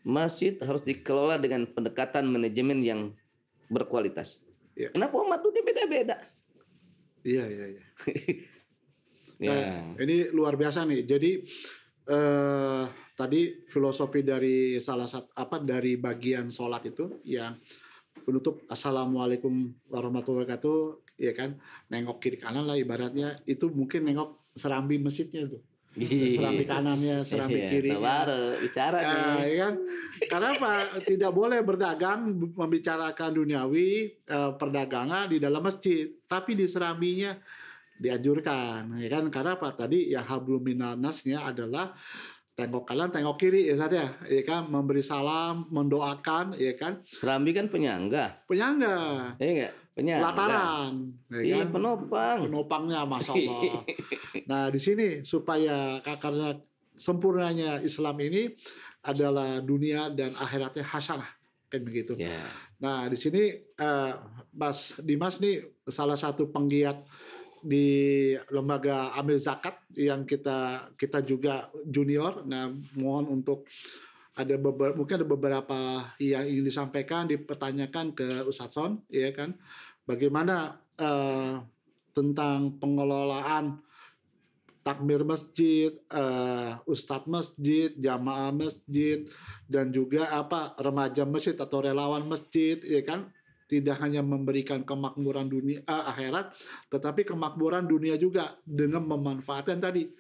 masjid harus dikelola dengan pendekatan manajemen yang berkualitas. Ya. Kenapa umat itu beda-beda? Iya. Ya. Nah, ini luar biasa nih. Jadi tadi filosofi dari dari bagian sholat itu yang penutup assalamualaikum warahmatullahi wabarakatuh, ya kan, nengok kiri kanan lah ibaratnya, itu mungkin nengok serambi masjidnya itu. Serambi kanannya, serambi kirinya. Baru bicara nih. Ya kan? Karena apa? Tidak boleh berdagang membicarakan duniawi perdagangan di dalam masjid, tapi di serambinya dianjurkan, ya kan? Karena apa? Tadi ya hablum minan nasnya adalah tengok kanan, tengok kiri, ya saja, ya kan, memberi salam, mendoakan, ya kan. Serambi kan penyangga. Penyangga. Iya enggak? Penyangga. Pelataran, ya Iya, kan. penopang. Penopangnya, masya Allah. Nah di sini supaya karena sempurnanya Islam ini adalah dunia dan akhiratnya hasanah, kan begitu. Ya. Nah di sini Mas Dimas nih salah satu penggiat di lembaga amil zakat yang kita juga junior. Nah mohon untuk mungkin ada beberapa yang ingin disampaikan, dipertanyakan ke Ustadz Son, ya kan, bagaimana tentang pengelolaan takmir masjid, ustadz masjid, jamaah masjid, dan juga remaja masjid atau relawan masjid, ya kan, tidak hanya memberikan kemakmuran dunia akhirat, tetapi kemakmuran dunia juga dengan memanfaatkan tadi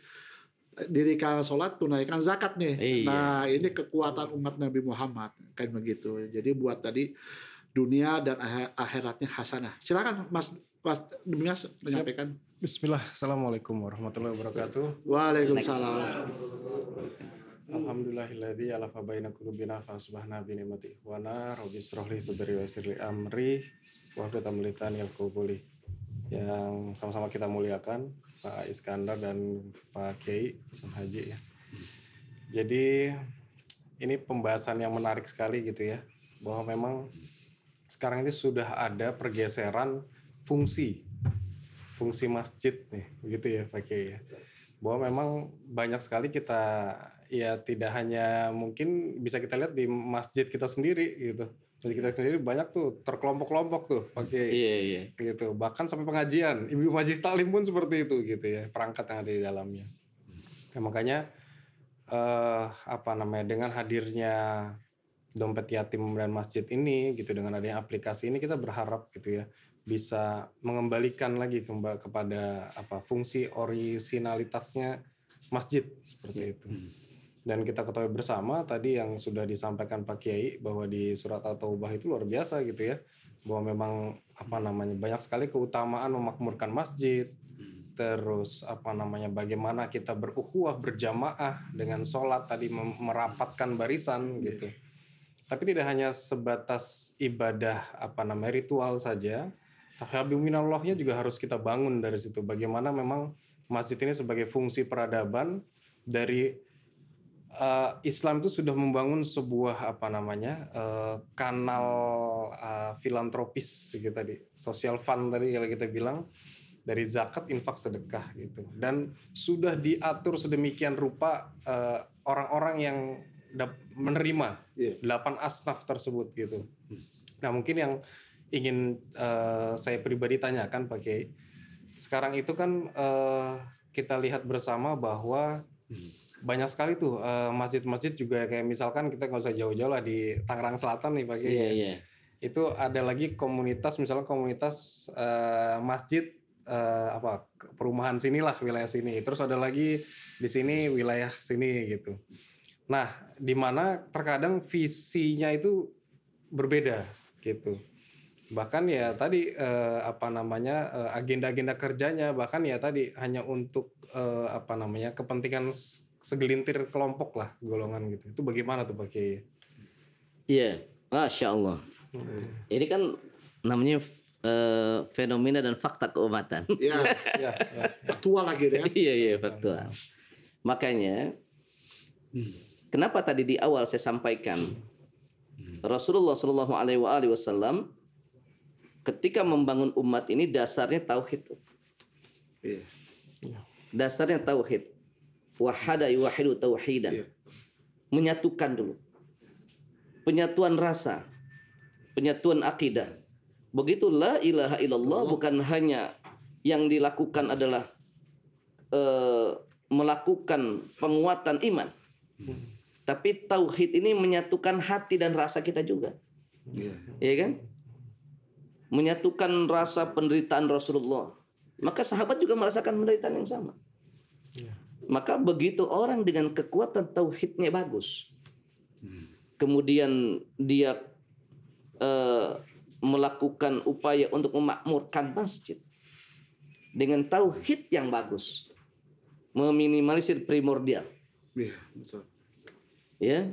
dirikan sholat, tunaikan zakat nih. Iya. Nah ini kekuatan umat Nabi Muhammad, kan begitu. Jadi buat tadi dunia dan akhiratnya hasanah. Silakan Mas Dimas menyampaikan. Bismillah. Assalamualaikum warahmatullahi wabarakatuh. Waalaikumsalam. Alhamdulillahilladzi alafa baina qulubina fa asbahna bi ni'mati ikhwana rabbi shrah li sadri wa yassir li amri wahlul 'uqdatam min lisani yafqahu qawli. Yang sama-sama kita muliakan Pak Iskandar dan Pak Kiai Son Haji ya. Jadi ini pembahasan yang menarik sekali gitu ya, bahwa memang sekarang ini sudah ada pergeseran fungsi masjid nih, begitu ya Pak Kiai ya. Bahwa memang banyak sekali kita ya tidak hanya mungkin bisa kita lihat di masjid kita sendiri gitu. Masjid kita sendiri banyak tuh terkelompok-kelompok tuh Pak Kiai. Iya. Gitu. Bahkan sampai pengajian, ibu majelis taklim pun seperti itu gitu ya, perangkat yang ada di dalamnya. Nah, makanya dengan hadirnya dompet yatim dan masjid ini gitu, dengan adanya aplikasi ini kita berharap gitu ya bisa mengembalikan lagi kepada fungsi orisinalitasnya masjid seperti itu. Dan kita ketahui bersama tadi yang sudah disampaikan Pak Kiai bahwa di surat At-Taubah itu luar biasa gitu ya, bahwa memang banyak sekali keutamaan memakmurkan masjid. Terus bagaimana kita berukhuwah berjamaah dengan sholat tadi, merapatkan barisan gitu. Tapi tidak hanya sebatas ibadah ritual saja, tapi habiminallahnya juga harus kita bangun dari situ. Bagaimana memang masjid ini sebagai fungsi peradaban dari Islam itu sudah membangun sebuah kanal filantropis gitu tadi, social fund tadi kalau kita bilang, dari zakat, infak, sedekah gitu, dan sudah diatur sedemikian rupa orang-orang yang menerima 8 asnaf tersebut gitu. Nah mungkin yang ingin saya pribadi tanyakan Pak Kiai, sekarang itu kan kita lihat bersama bahwa banyak sekali tuh masjid-masjid juga, kayak misalkan kita nggak usah jauh-jauh lah di Tangerang Selatan nih Pak Kiai. Iya. Itu ada lagi komunitas, misalnya komunitas masjid perumahan sinilah, wilayah sini. Terus ada lagi di sini wilayah sini gitu. Nah, di mana terkadang visinya itu berbeda gitu. Bahkan ya tadi agenda-agenda kerjanya bahkan ya tadi hanya untuk kepentingan segelintir kelompok lah, golongan gitu. Itu bagaimana tuh Pak Kiai? Iya, Masya Allah. Ini kan namanya fenomena dan fakta keumatan. Ya. Faktual lagi ya. Iya, faktual. Makanya kenapa tadi di awal saya sampaikan Rasulullah Shallallahu Alaihi Wasallam ketika membangun umat ini dasarnya tauhid. Iya. Dasarnya tauhid. Wahada yuwahidu tauhidan. Iya. Menyatukan dulu. Penyatuan rasa, penyatuan akidah. Begitu la ilaha illallah bukan hanya yang dilakukan adalah melakukan penguatan iman. Tapi tauhid ini menyatukan hati dan rasa kita juga. Iya. Iya kan? Menyatukan rasa penderitaan Rasulullah. Maka sahabat juga merasakan penderitaan yang sama. Maka begitu orang dengan kekuatan tauhidnya bagus, kemudian dia melakukan upaya untuk memakmurkan masjid dengan tauhid yang bagus, meminimalisir primordial. Iya, betul. Ya.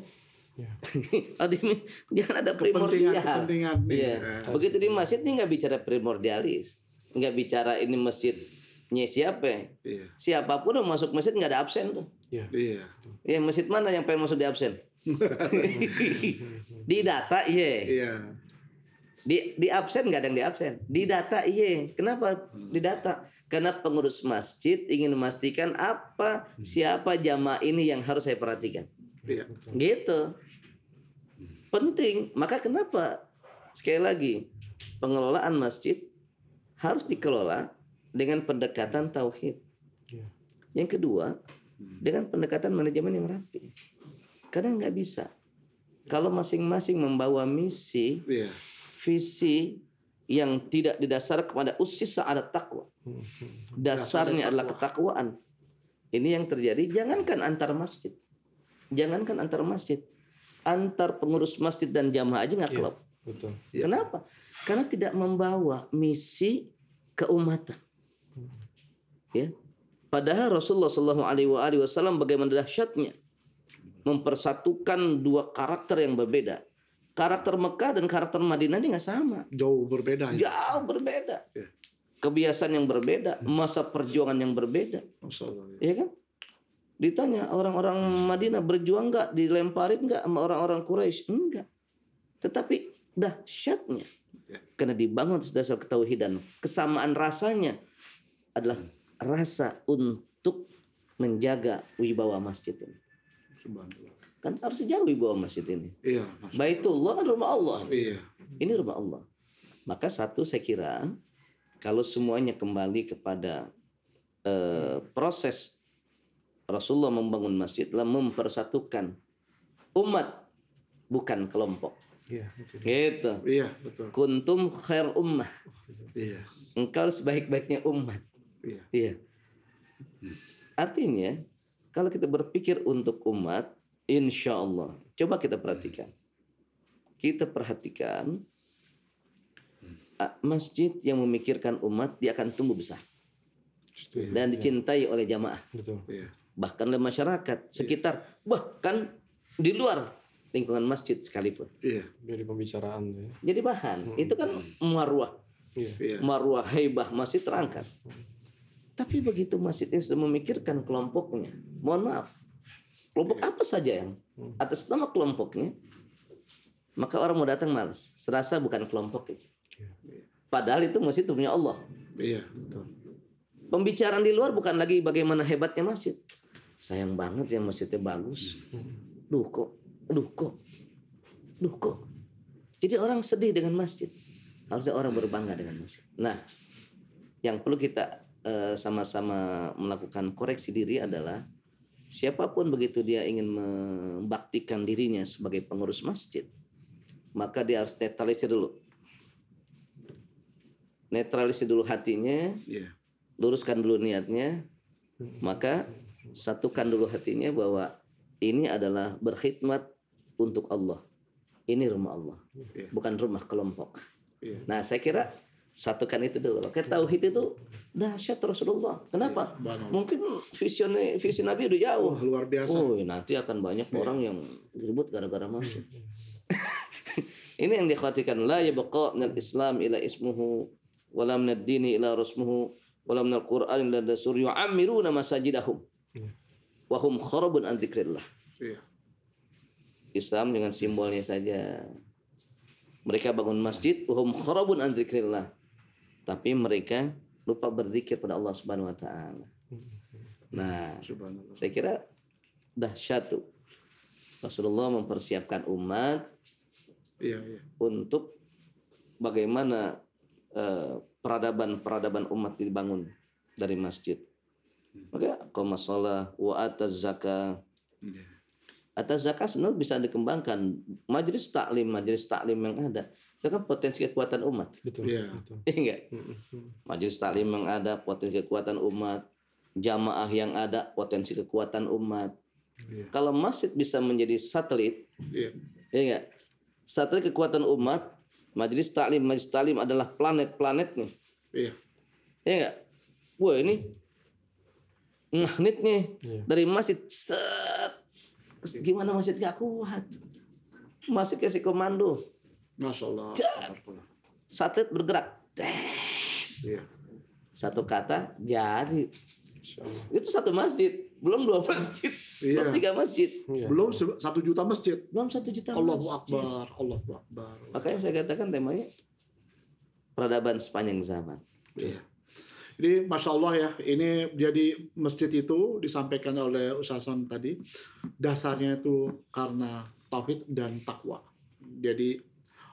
Jangan ada primordial. Kepentingan nih. Ya. Begitu di masjid ini nggak bicara primordialis, nggak bicara ini masjidnya siapa. Iya. Siapapun yang masuk masjid nggak ada absen tuh. Iya. Ya masjid mana yang pengen masuk di absen? Di data iya. Iya. Di absen nggak ada yang di absen. Di data iya. Kenapa di data? Karena pengurus masjid ingin memastikan siapa jamaah ini yang harus saya perhatikan. Iya. Gitu. Penting. Maka kenapa? Sekali lagi, pengelolaan masjid harus dikelola dengan pendekatan tauhid. Yang kedua, dengan pendekatan manajemen yang rapi. Karena nggak bisa. Kalau masing-masing membawa misi, Iya. visi yang tidak didasar kepada ussisa ala taqwa. Dasarnya adalah ketakwaan. Ini yang terjadi. Jangankan antar masjid. Antar pengurus masjid dan jamaah aja nggak klop. Betul. Kenapa? Karena tidak membawa misi keumatan. Ya. Padahal Rasulullah Shallallahu Alaihi Wasallam bagaimana dahsyatnya mempersatukan dua karakter yang berbeda. Karakter Mekah dan karakter Madinah ini nggak sama. Jauh berbeda. Ya. Jauh berbeda. Ya. Kebiasaan yang berbeda, masa perjuangan yang berbeda. Masya Allah. Ya kan? Ditanya orang-orang Madinah berjuang nggak, dilemparin nggak sama orang-orang Quraisy? Enggak. Tetapi dahsyatnya karena dibangun dasar ketauhidan, kesamaan rasanya adalah rasa untuk menjaga wibawa masjid ini. Kan harus dijaga wibawa masjid ini. Iya. Baitullah kan rumah Allah. Iya. Ini rumah Allah. Maka satu saya kira kalau semuanya kembali kepada proses Rasulullah membangun masjid adalah mempersatukan umat, bukan kelompok. Iya, betul. Gitu. Iya, betul. Kuntum khair ummah. Iya. Engkau sebaik-baiknya umat. Iya. Iya. Artinya, kalau kita berpikir untuk umat, insya Allah, coba kita perhatikan. Kita perhatikan masjid yang memikirkan umat, dia akan tumbuh besar dan dicintai oleh jamaah. Betul. Iya. Bahkan oleh masyarakat sekitar, bahkan di luar lingkungan masjid sekalipun. Iya. Jadi pembicaraan tuh ya. Jadi bahan, itu kan marwah. Iya. Iya. Marwah haibah masih terangkat. Tapi begitu masjid ini sudah memikirkan kelompoknya, mohon maaf, kelompok apa saja yang atas nama kelompoknya, maka orang mau datang malas, serasa bukan kelompok itu. Padahal itu masjid punya Allah. Iya, betul. Pembicaraan di luar bukan lagi bagaimana hebatnya masjid. Sayang banget ya masjidnya bagus. Duh kok. Jadi orang sedih dengan masjid. Harusnya orang berbangga dengan masjid. Nah, yang perlu kita sama-sama melakukan koreksi diri adalah siapapun begitu dia ingin membaktikan dirinya sebagai pengurus masjid, maka dia harus netralisir dulu hatinya, Iya. luruskan dulu niatnya, maka satukan dulu hatinya bahwa ini adalah berkhidmat untuk Allah. Ini rumah Allah, bukan rumah kelompok. Iya. Nah, saya kira satukan itu dulu. Karena tauhid itu dahsyat Rasulullah. Kenapa? Mungkin visi Nabi udah jauh. Wah, luar biasa. Oh, nanti akan banyak orang yang ribut gara-gara masjid. Ini yang dikhawatirkan, la yabqa minal Islam ila ismuhu wala minad dini ila rasmuhu wala minal Qur'an ila dasur yu'ammiruna masajidahum wa hum kharabun an dzikrillah. Iya. Islam dengan simbolnya saja, Mereka bangun masjid, hum kharabun an dzikrillah. Tapi mereka lupa berzikir pada Allah Subhanahu wa taala. Nah, Subhanallah. saya kira dahsyat tuh. Rasulullah mempersiapkan umat Iya. untuk bagaimana peradaban umat dibangun dari masjid. Maka qoma shalah wa ataz zakah. Iya. Atas zakat sebenarnya bisa dikembangkan. Majelis taklim yang ada itu kan potensi kekuatan umat. Betul. Iya. Betul. Iya enggak? Majelis taklim yang ada potensi kekuatan umat, jamaah yang ada potensi kekuatan umat. Iya. Kalau masjid bisa menjadi satelit, Iya. iya enggak? Satelit kekuatan umat, majelis taklim adalah planet-planetnya. Iya. Iya enggak? Wah, ini magnetnya Iya. dari masjid set. Gimana masjid gak kuat? Masjid kasih komando. Masya Allah. Satelit bergerak. Tes. Iya. Satu kata jadi. Insya Allah. Itu satu masjid. Belum 2 masjid. Iya. Belum 3 masjid. Iya. Belum 1 juta masjid. Belum 1 juta Allahu masjid. Akbar. Allahu Akbar. Makanya saya katakan temanya peradaban sepanjang zaman. Iya. Jadi Masya Allah ya, ini jadi masjid itu disampaikan oleh Ustaz Hasan tadi, dasarnya itu karena tauhid dan takwa. Jadi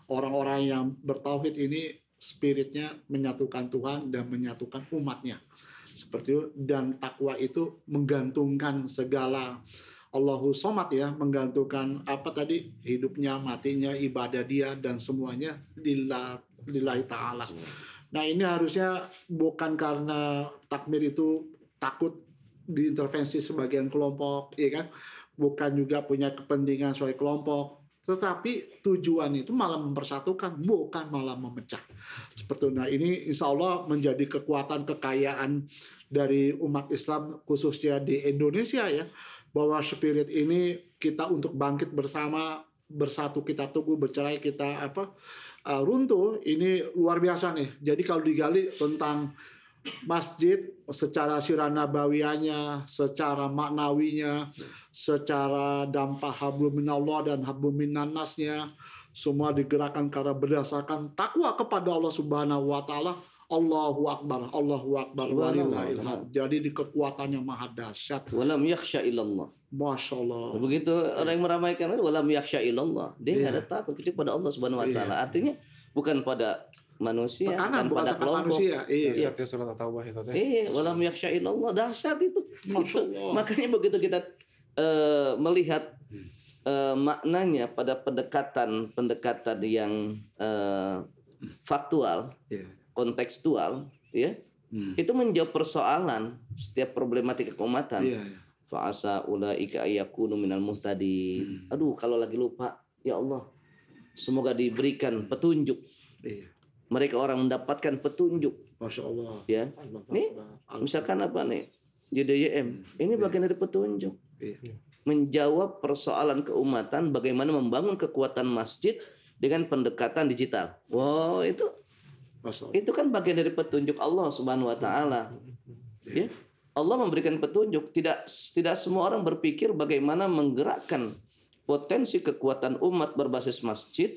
orang-orang yang bertauhid ini spiritnya menyatukan Tuhan dan menyatukan umatnya. Seperti itu. Dan takwa itu menggantungkan segala Allahu Somad ya, menggantungkan apa tadi, hidupnya, matinya, ibadah dia dan semuanya lillahi ta'ala. Nah ini harusnya bukan karena takmir itu takut diintervensi sebagian kelompok, ya kan? Bukan juga punya kepentingan sebagai kelompok, tetapi tujuan itu malah mempersatukan, bukan malah memecah. Seperti itu. Nah ini insya Allah menjadi kekuatan kekayaan dari umat Islam khususnya di Indonesia ya, bahwa spirit ini kita untuk bangkit bersama, bersatu kita teguh, bercerai kita runtuh, ini luar biasa nih. Jadi kalau digali tentang masjid secara sirah nabawiyahnya, secara maknawinya, secara dampak hablum minallah dan hablum minannasnya, semua digerakkan karena berdasarkan takwa kepada Allah Subhanahu wa taala. Allahu Akbar, Allahu Akbar, walillahil hamd. Jadi di kekuatannya maha dahsyat. Walam yakhsha illallah. Masya Allah. Begitu orang yang meramaikan walam yakhsha illallah. Dia enggak Iya. ada takut kecuali pada Allah Subhanahu wa taala. Iya. Artinya bukan pada manusia, Tekanan, bukan pada tekanan kelompok. manusia. Iya. Setiap surat At-Taubah ya, Ustaz, ya. Iya, walam yakhsha illallah, dahsyat itu. Masya Allah. Makanya begitu kita melihat maknanya pada pendekatan yang faktual, Iya. kontekstual, ya, itu menjawab persoalan setiap problematika keumatan. Iya. Fa'asa ulaika ayyakunu minal muhtadin. Aduh, kalau lagi lupa, ya Allah, semoga diberikan petunjuk. Iya. Mereka orang mendapatkan petunjuk, Masya Allah. ya. Allah Nih, Akbar. misalkan apa nih? JDYM. Ini bagian dari petunjuk. Iya. Menjawab persoalan keumatan bagaimana membangun kekuatan masjid dengan pendekatan digital. Wow, Masya Allah. itu kan bagian dari petunjuk Allah Subhanahu wa taala. Ya. Allah memberikan petunjuk. Tidak semua orang berpikir bagaimana menggerakkan potensi kekuatan umat berbasis masjid,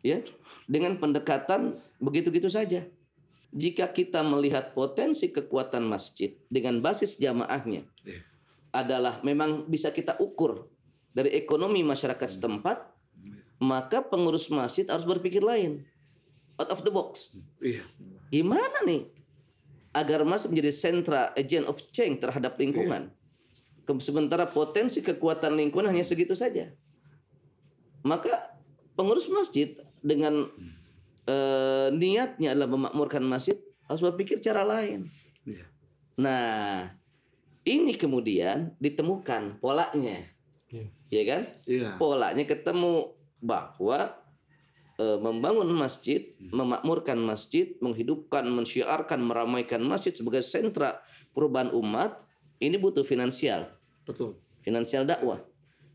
ya, dengan pendekatan begitu-gitu saja. Jika kita melihat potensi kekuatan masjid dengan basis jamaahnya Iya. adalah memang bisa kita ukur dari ekonomi masyarakat setempat, maka pengurus masjid harus berpikir lain, out of the box. Iya. Gimana nih agar masjid menjadi sentra agent of change terhadap lingkungan? Sementara potensi kekuatan lingkungan hanya segitu saja. Maka pengurus masjid dengan niatnya adalah memakmurkan masjid harus berpikir cara lain. Iya. Nah, ini kemudian ditemukan polanya, Iya. ya kan? Iya. Polanya ketemu bahwa membangun masjid, memakmurkan masjid, menghidupkan, mensyiarkan, meramaikan masjid sebagai sentra perubahan umat, ini butuh finansial, Betul. finansial dakwah.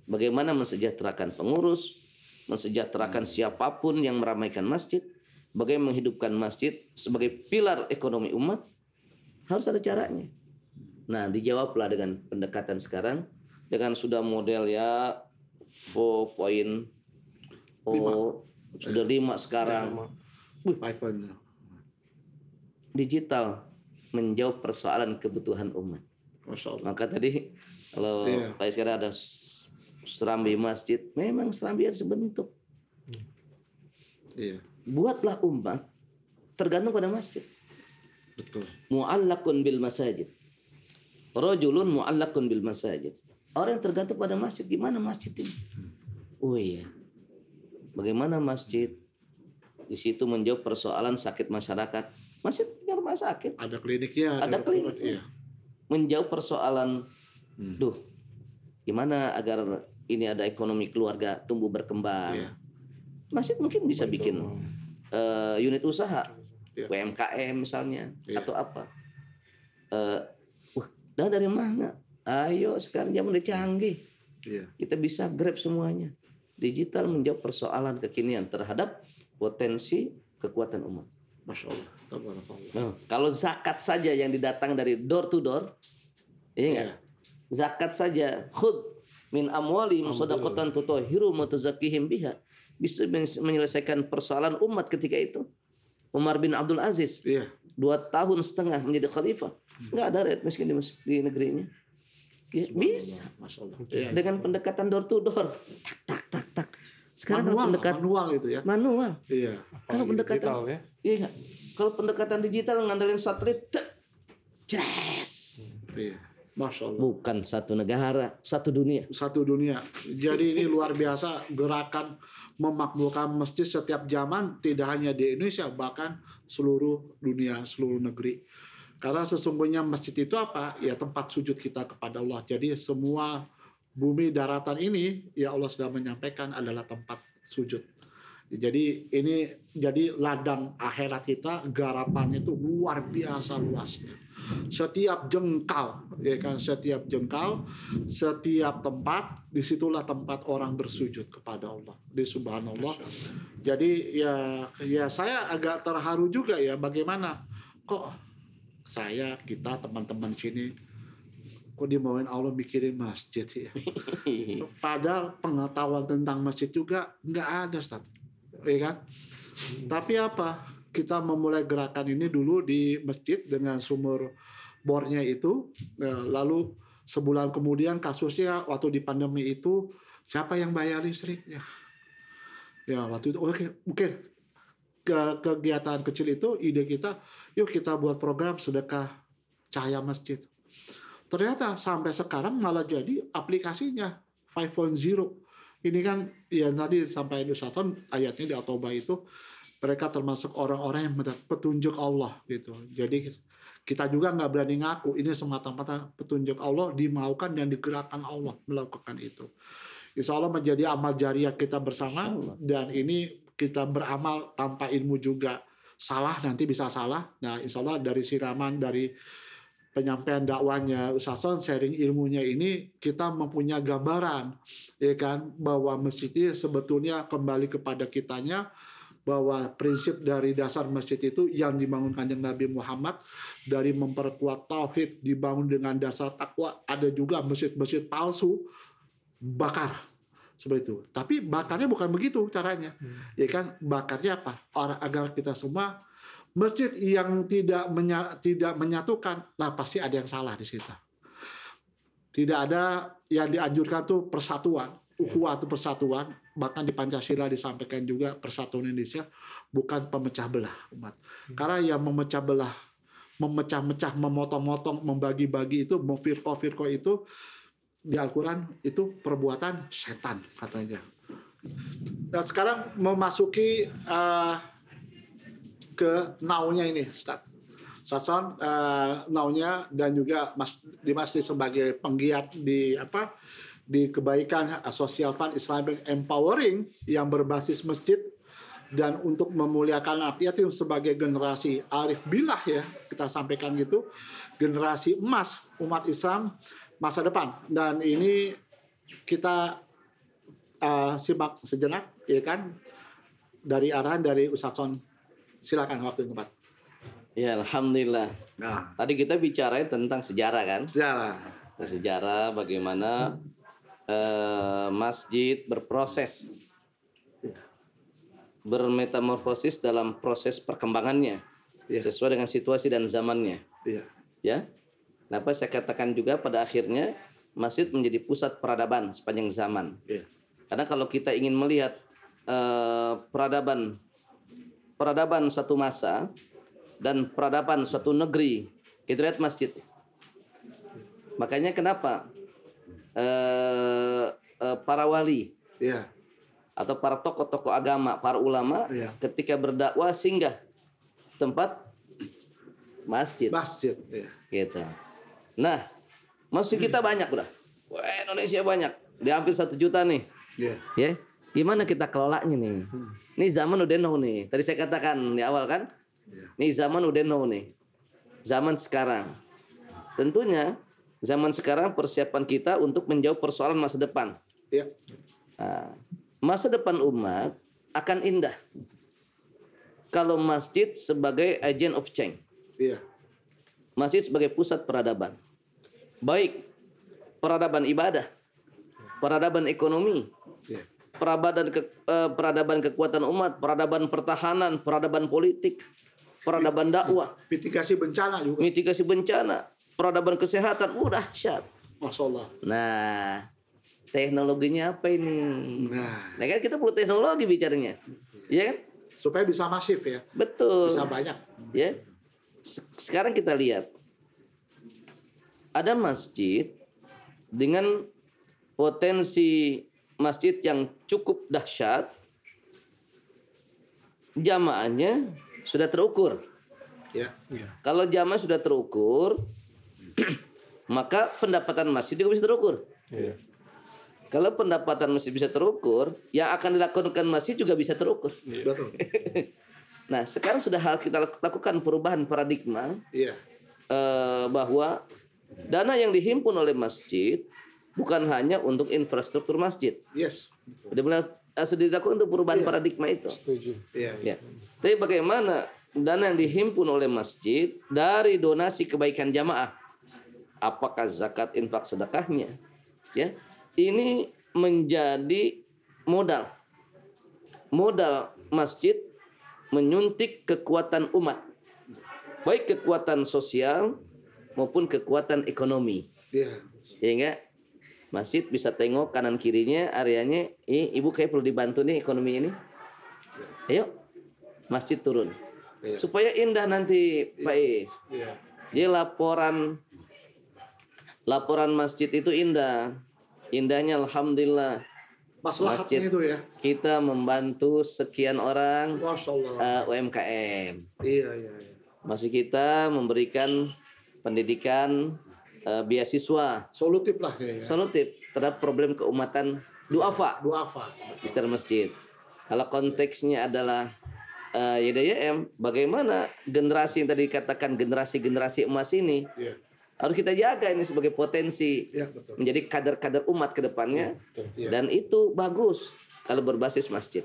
Bagaimana mensejahterakan pengurus, mensejahterakan siapapun yang meramaikan masjid, bagaimana menghidupkan masjid sebagai pilar ekonomi umat, harus ada caranya. Nah, dijawablah dengan pendekatan sekarang dengan sudah model ya 4.0 sudah 5 sekarang. iPhone. Digital menjawab persoalan kebutuhan umat. Masya Allah. Maka tadi kalau Iya. Pak sekarang ada serambi masjid, memang serambi harus bentuk. Iya, Buatlah umat tergantung pada masjid. betul. Mu'allakun bil masajid. Rajulun mu'allakun bil masajid. Orang yang tergantung pada masjid, gimana masjid ini? Oh iya. Bagaimana masjid di situ menjawab persoalan sakit masyarakat? Masjid punya rumah sakit. Ada kliniknya, Ada klinik. Iya. Menjawab persoalan, gimana agar ini ada ekonomi keluarga tumbuh berkembang. Iya. Masjid mungkin bisa bikin unit usaha, Iya. UMKM misalnya, Iya. atau apa. Dah dari mana? Ayo sekarang zaman udah canggih. Iya. Kita bisa grab semuanya. Digital menjawab persoalan kekinian terhadap potensi kekuatan umat. Masya Allah. Tabarakallah. Nah, kalau zakat saja yang didatang dari door to door, iya nggak? Iya. Zakat saja, khud min amwalihim shadaqatan tutahhiruhum wa tuzakkihim biha, bisa menyelesaikan persoalan umat ketika itu. Umar bin Abdul Aziz Iya. 2,5 tahun menjadi khalifah, nggak ada rakyat miskin di negerinya. Ya, bisa Masya Allah. Iya. dengan pendekatan door to door, tak tak. Sekarang kalau pendekatan manual itu ya. manual, Iya. kalau pendekatan digital ya. iya, kalau pendekatan digital ngandelin satelit, jelas. Iya. Masya Allah. Bukan satu negara, satu dunia. Satu dunia. Jadi ini luar biasa gerakan memakmurkan masjid setiap zaman, tidak hanya di Indonesia, bahkan seluruh dunia, seluruh negeri. Karena sesungguhnya masjid itu apa? Ya tempat sujud kita kepada Allah. Jadi semua bumi daratan ini ya Allah sudah menyampaikan adalah tempat sujud. Jadi ini jadi ladang akhirat kita, garapannya itu luar biasa luasnya. Setiap jengkal, ya kan, setiap jengkal, setiap tempat, disitulah tempat orang bersujud kepada Allah. Di Subhanallah. Jadi ya saya agak terharu juga ya, bagaimana kok kita teman-teman sini kok dimauin Allah mikirin masjid ya. Padahal pengetahuan tentang masjid juga nggak ada, Ustaz. Ya kan? Tapi apa? Kita memulai gerakan ini dulu di masjid dengan sumur bornya itu, lalu sebulan kemudian kasusnya waktu di pandemi itu siapa yang bayar listriknya? Ya waktu itu oke. Kegiatan kecil itu ide kita, yuk kita buat program sedekah cahaya masjid. Ternyata sampai sekarang malah jadi aplikasinya 5.0. Ini kan ya tadi sampai Nusatan ayatnya di At-Taubah itu, mereka termasuk orang-orang yang mendapat petunjuk Allah gitu. Jadi kita juga nggak berani ngaku ini semata-mata petunjuk Allah, dimaukan dan digerakkan Allah melakukan itu. Insya Allah menjadi amal jariah kita bersama, dan ini kita beramal tanpa ilmu juga salah, nanti bisa salah. Nah insya Allah dari siraman, dari penyampaian dakwanya Ustaz Son, sharing ilmunya ini, kita mempunyai gambaran ya kan, bahwa masjid ini sebetulnya kembali kepada kitanya, bahwa prinsip dari dasar masjid itu yang dibangun Kanjeng Nabi Muhammad dari memperkuat tauhid, dibangun dengan dasar takwa. Ada juga masjid-masjid palsu bakar seperti itu. Tapi bakarnya bukan begitu caranya. Ya kan, bakarnya apa? Agar kita semua, masjid yang tidak menyatukan, nah pasti ada yang salah di situ. Tidak ada yang dianjurkan tuh persatuan, ukhuwah itu persatuan. Bahkan di Pancasila disampaikan juga persatuan Indonesia bukan pemecah belah umat. Karena yang memecah belah, memecah-mecah, memotong-motong, membagi-bagi itu, memfirqah-firqah itu di Al-Quran itu perbuatan setan katanya. Nah sekarang memasuki ke naunya ini, Ustaz. Sason naunya, dan juga Mas Dimas sebagai penggiat di kebaikan Social Fund Islamic Empowering yang berbasis masjid, dan untuk memuliakan anak yatim sebagai generasi arif billah ya, kita sampaikan gitu, generasi emas umat Islam masa depan. Dan ini kita simak sejenak ya kan, dari arahan dari Ustaz Son. Silakan waktu tempat. Ya alhamdulillah. Nah, Tadi kita bicara tentang sejarah kan? Sejarah bagaimana masjid berproses bermetamorfosis dalam proses perkembangannya sesuai dengan situasi dan zamannya. Ya. Kenapa saya katakan juga pada akhirnya masjid menjadi pusat peradaban sepanjang zaman. Karena kalau kita ingin melihat peradaban satu masa dan peradaban suatu negeri, kita lihat masjid. Makanya kenapa para wali atau para tokoh-tokoh agama, para ulama ketika berdakwah singgah tempat masjid. Gitu. Nah, masjid kita banyak udah. Wah, Indonesia banyak. Dia hampir 1 juta nih. Ya. Gimana kita kelolanya nih? Ini zaman udah now nih. Tadi saya katakan di awal kan? Ini zaman udah now nih. Zaman sekarang. Tentunya zaman sekarang persiapan kita untuk menjawab persoalan masa depan. Nah, masa depan umat akan indah kalau masjid sebagai agent of change. Masjid sebagai pusat peradaban. Baik peradaban ibadah, peradaban ekonomi, peradaban kekuatan umat, peradaban pertahanan, peradaban politik, peradaban dakwah, Mitigasi bencana juga. mitigasi bencana, peradaban kesehatan, dahsyat. Masya Allah. Nah, teknologinya apa ini? Nah kan kita perlu teknologi bicaranya, ya kan? Supaya bisa masif ya. Betul. Bisa banyak. Ya. Sekarang kita lihat ada masjid dengan potensi masjid yang cukup dahsyat, jamaahnya sudah terukur. Kalau jamaah sudah terukur, maka pendapatan masjid juga bisa terukur. Kalau pendapatan masjid bisa terukur, yang akan dilakukan masjid juga bisa terukur. Betul. Nah, sekarang sudah kita lakukan perubahan paradigma bahwa dana yang dihimpun oleh masjid bukan hanya untuk infrastruktur masjid. Sudah dilakukan untuk perubahan paradigma itu. Setuju. Ya. Tapi bagaimana dana yang dihimpun oleh masjid dari donasi kebaikan jamaah? Apakah zakat, infak, sedekahnya? Ya. Ini menjadi modal masjid menyuntik kekuatan umat, baik kekuatan sosial maupun kekuatan ekonomi. Ya enggak? Masjid bisa tengok kanan kirinya areanya, ibu kayak perlu dibantu nih ekonomi ini. Ayo, masjid turun. Supaya indah nanti Pak Is. Jadi laporan masjid itu indah. Indahnya alhamdulillah. Masjid itu ya. Kita membantu sekian orang UMKM. Masjid kita memberikan pendidikan beasiswa. Solutif lah ya. Solutif terhadap problem keumatan duafa. Istilah masjid. Kalau konteksnya adalah YDYM, bagaimana generasi yang tadi dikatakan generasi emas ini harus kita jaga ini sebagai potensi menjadi kader-kader umat ke depannya. Dan itu bagus kalau berbasis masjid.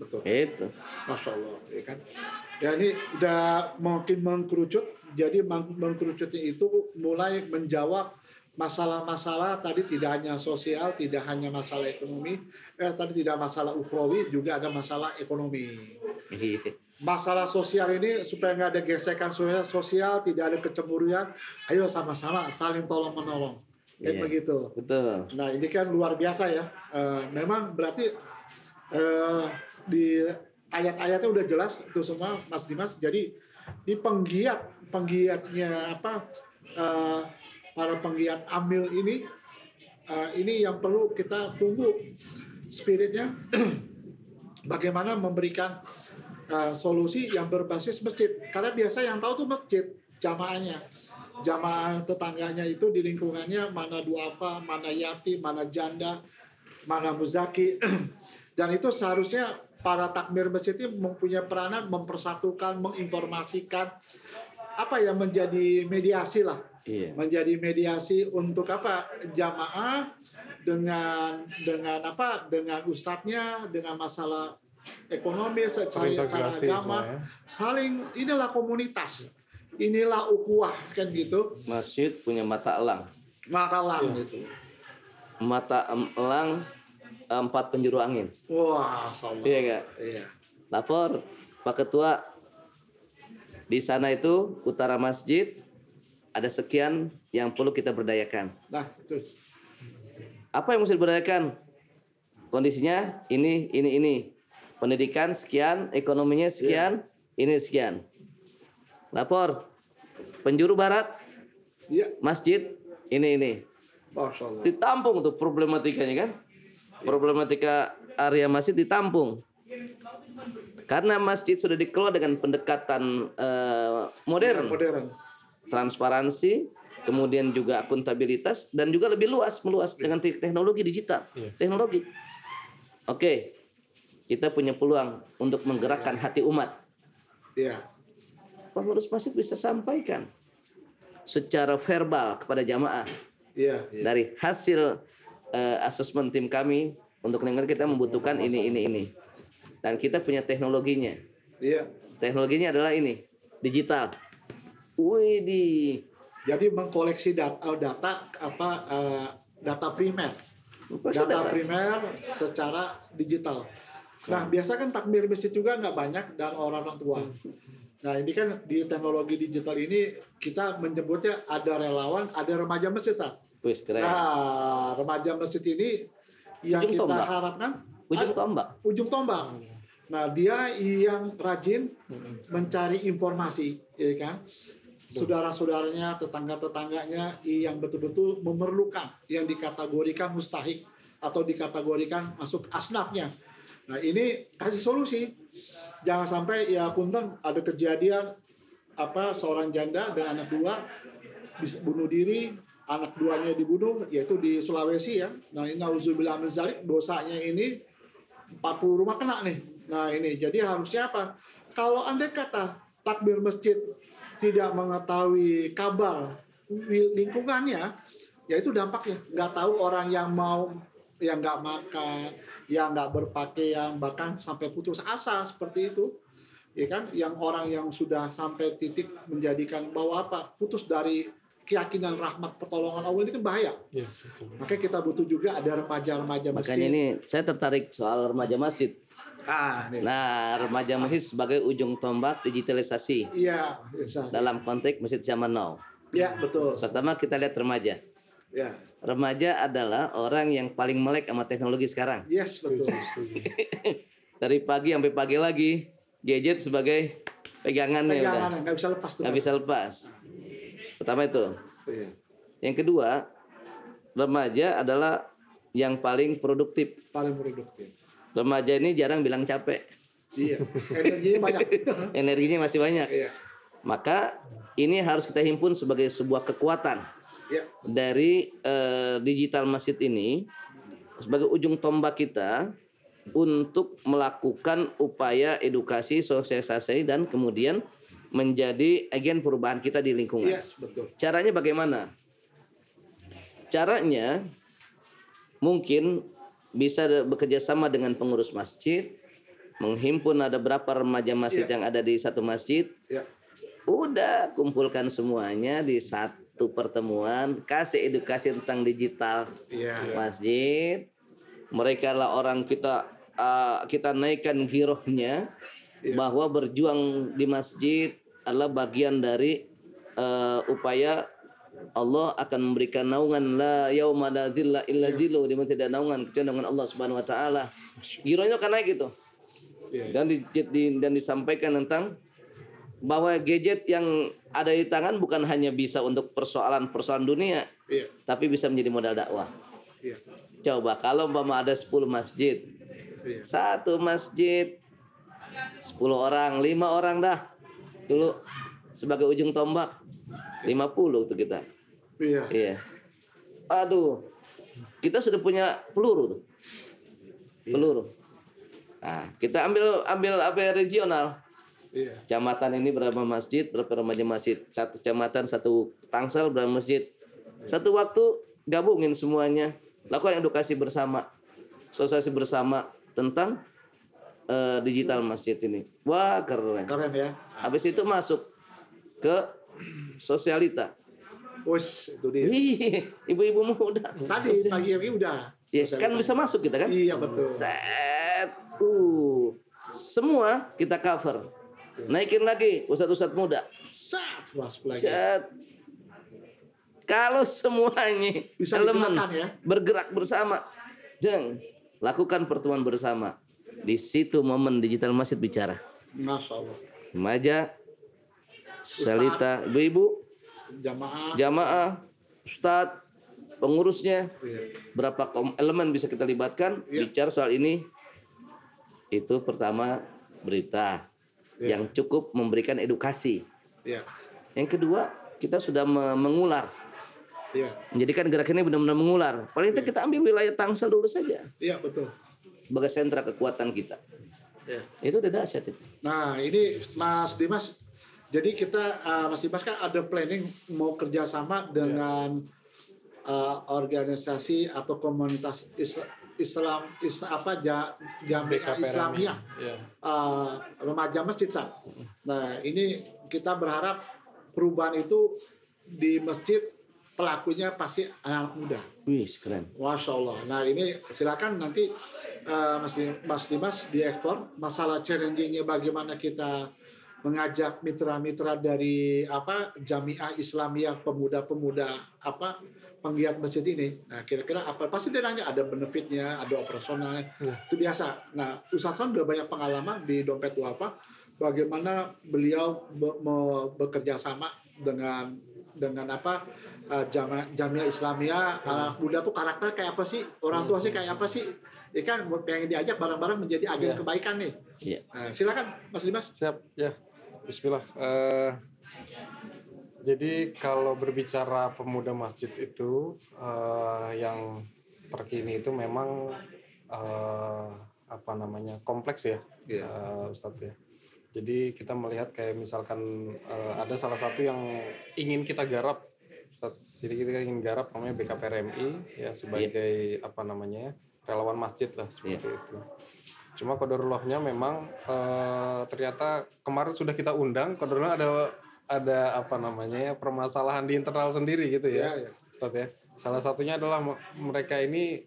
Betul. Itu. Masya Allah. Ya kan? Ya ini udah makin mengkerucut. Jadi mengkerucutnya itu mulai menjawab masalah-masalah tadi, tidak hanya sosial, tidak hanya masalah ekonomi, tadi tidak masalah ukhrawi, juga ada masalah ekonomi. Masalah sosial ini supaya nggak ada gesekan sosial, tidak ada kecemburuan, ayo sama-sama saling tolong menolong, kayak begitu. Betul. Nah ini kan luar biasa ya. Memang berarti di ayat-ayatnya udah jelas itu semua, Mas Dimas. Jadi di penggiatnya para penggiat amil ini yang perlu kita tunggu spiritnya. Bagaimana memberikan solusi yang berbasis masjid, karena biasa yang tahu tuh masjid, jamaah tetangganya itu di lingkungannya, mana duafa, mana yatim, mana janda, mana muzaki. Dan itu seharusnya para takmir masjid ini mempunyai peranan mempersatukan, menginformasikan, menjadi mediasi lah. Menjadi mediasi untuk jamaah dengan ustadznya, dengan masalah ekonomi, secara agama, saling, inilah komunitas, inilah ukhuwah, kan gitu. Masjid punya mata elang gitu. Mata elang 4 penjuru angin. Wah, sama. Iya nggak? Iya. Lapor Pak Ketua, di sana itu utara masjid ada sekian yang perlu kita berdayakan. Nah, itu. Apa yang mesti diberdayakan? Kondisinya ini. Pendidikan sekian, ekonominya sekian, ini sekian. Lapor penjuru barat, Iya. masjid ini. Masya Allah. Ditampung tuh problematikanya kan? Problematika area masjid ditampung. Karena masjid sudah dikelola dengan pendekatan modern, transparansi, kemudian juga akuntabilitas, dan juga lebih meluas dengan teknologi digital, teknologi. Oke, kita punya peluang untuk menggerakkan hati umat. Iya. Pengurus masjid bisa sampaikan secara verbal kepada jamaah. Iya. Dari hasil asesmen tim kami untuk lingkungan kita membutuhkan ini. Dan kita punya teknologinya. Iya. Teknologinya adalah ini, digital. Widih. Jadi mengkoleksi data primer. Data primer secara digital. Nah, biasa kan takmir masjid juga nggak banyak dan orang-orang tua. Nah, ini kan di teknologi digital ini kita menyebutnya ada relawan, ada remaja masjid, Sat. Wih, keren. Nah, remaja masjid ini yang Ujung kita tombak. harapkan Ujung tombak. Nah, dia yang rajin mencari informasi, ya kan? Saudara-saudaranya, tetangga-tetangganya yang betul-betul memerlukan, yang dikategorikan mustahik atau dikategorikan masuk asnafnya. Nah, ini kasih solusi. Jangan sampai ya punten ada kejadian seorang janda dengan anak 2 bisa bunuh diri, anak 2-nya dibunuh, yaitu di Sulawesi ya. Nah, ini nauzubillah min dzalik, dosanya ini 40 rumah kena nih. Nah, ini jadi harusnya apa? Kalau andai kata takmir masjid tidak mengetahui kabar lingkungannya, ya itu dampaknya. Nggak tahu orang yang nggak makan, yang nggak berpakaian, bahkan sampai putus asa seperti itu. Ya kan? Yang orang yang sudah sampai titik menjadikan bahwa putus dari keyakinan rahmat pertolongan Allah ini kan bahaya. Yes, betul. Makanya kita butuh juga ada remaja-remaja masjid. Makanya ini saya tertarik soal remaja masjid. Nih. Nah, remaja masjid sebagai ujung tombak digitalisasi Iya, bisa. dalam konteks masjid zaman now. Iya, betul. Pertama kita lihat remaja. Ya. Remaja adalah orang yang paling melek sama teknologi sekarang. Yes, betul. Dari pagi sampai pagi lagi, gadget sebagai pegangannya udah. Pegangan nggak bisa lepas tuh. Nggak bisa lepas. Pertama itu. Iya. Yang kedua, remaja adalah yang paling produktif. Paling produktif. Remaja ini jarang bilang capek. Iya. Energinya banyak. Energinya masih banyak. Iya. Maka ini harus kita himpun sebagai sebuah kekuatan Iya. dari digital masjid ini sebagai ujung tombak kita untuk melakukan upaya edukasi, sosialisasi, dan kemudian menjadi agen perubahan kita di lingkungan. Yes, betul. Caranya bagaimana? Caranya mungkin bisa bekerja sama dengan pengurus masjid, menghimpun ada berapa remaja masjid yang ada di satu masjid. Iya. Udah kumpulkan semuanya di satu pertemuan, kasih edukasi tentang digital masjid. Mereka lah orang kita naikkan girohnya bahwa berjuang di masjid adalah bagian dari upaya Allah akan memberikan naungan la yauma la dzilla illa dzillu, di mana tidak naungan kecuali naungan Allah Subhanahu wa taala. Gironya akan naik gitu. Dan disampaikan tentang bahwa gadget yang ada di tangan bukan hanya bisa untuk persoalan dunia, tapi bisa menjadi modal dakwah. Coba kalau umpama ada 10 masjid. Satu masjid 10 orang, 5 orang dah. Dulu sebagai ujung tombak 50 tuh kita. Iya. Aduh. Kita sudah punya peluru tuh. Peluru. Nah, kita ambil apa regional. Kecamatan ini berapa masjid, berapa remaja masjid. Satu kecamatan, satu Tangsel, berapa masjid. Satu waktu gabungin semuanya. Lakukan edukasi bersama. Sosialisasi bersama tentang digital masjid ini. Wah, keren. Keren ya. Habis itu masuk ke sosialita. Wes, itu dia. Ibu-ibu muda. Tadi pagi ini udah. Ya, kan bisa masuk kita kan? Iya betul. Set. Semua kita cover. Naikin lagi ustadz-ustadz muda. Set, masuk lagi. Set. Kalau semuanya Bisa elemen digerakkan ya. bergerak bersama, lakukan pertemuan bersama. Di situ momen digital masjid bicara. Masya Allah. Remaja, salita, ibu-ibu, jamaah, ustadz, pengurusnya, berapa elemen bisa kita libatkan, bicara soal ini. Itu pertama berita yang cukup memberikan edukasi. Yang kedua, kita sudah mengular. Menjadikan gerakan ini benar-benar mengular. Paling tidak kita ambil wilayah Tangsel dulu saja. Iya betul. Sebagai sentra kekuatan kita. Itu udah dahsyat itu. Nah ini Mas Dimas, jadi kita Mas Dimas kan ada planning mau kerjasama dengan organisasi atau komunitas Islam Jamiah Islamiyah remaja masjid. Nah ini kita berharap perubahan itu di masjid pelakunya pasti anak muda. Wih keren. Masya Allah. Nah ini silakan nanti Mas Dimas diekspor masalah challengingnya bagaimana kita mengajak mitra-mitra dari Jamiah Islamiyah pemuda-pemuda penggiat masjid ini. Nah kira-kira apa? Pasti dia nanya ada benefitnya, ada operasionalnya. Itu biasa. Nah Ustaz Son udah banyak pengalaman di Dompet Duafa. Bagaimana beliau bekerja sama dengan Jamiah Islamiyah, anak muda tuh karakter kayak apa sih, orang tua sih kayak apa sih, ya kan pengen diajak bareng-bareng menjadi agen kebaikan nih. Nah, silakan Mas Dimas. Siap ya. Bismillah. Jadi kalau berbicara pemuda masjid itu yang terkini itu memang kompleks ya, Ustadz ya. Jadi kita melihat kayak misalkan ada salah satu yang ingin kita garap, Ustadz. Jadi kita ingin garap namanya BKPRMI ya sebagai relawan masjid lah seperti itu. Cuma qadarullah-nya memang ternyata kemarin sudah kita undang, qadarullah ada permasalahan di internal sendiri gitu ya, Ustadz ya. Salah satunya adalah mereka ini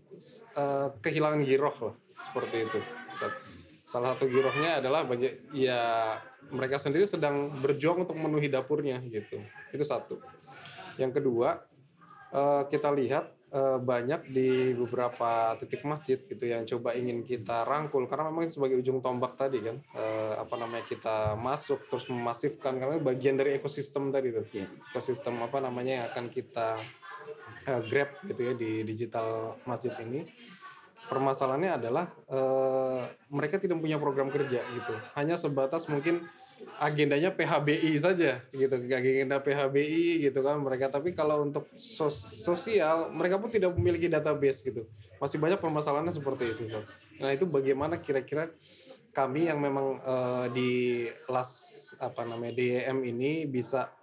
kehilangan giroh lah seperti itu, Ustadz. Salah satu girohnya adalah mereka sendiri sedang berjuang untuk memenuhi dapurnya gitu. Itu satu. Yang kedua, kita lihat banyak di beberapa titik masjid gitu yang coba ingin kita rangkul karena memang sebagai ujung tombak tadi kan kita masuk terus memasifkan karena bagian dari ekosistem tadi tuh. Ekosistem yang akan kita grab gitu ya di digital masjid ini. Permasalahannya adalah mereka tidak punya program kerja gitu. Hanya sebatas mungkin agendanya PHBI saja gitu, agenda PHBI gitu kan mereka. Tapi kalau untuk sosial mereka pun tidak memiliki database gitu. Masih banyak permasalahannya seperti itu. Nah itu bagaimana kira-kira kami yang memang di DEM ini bisa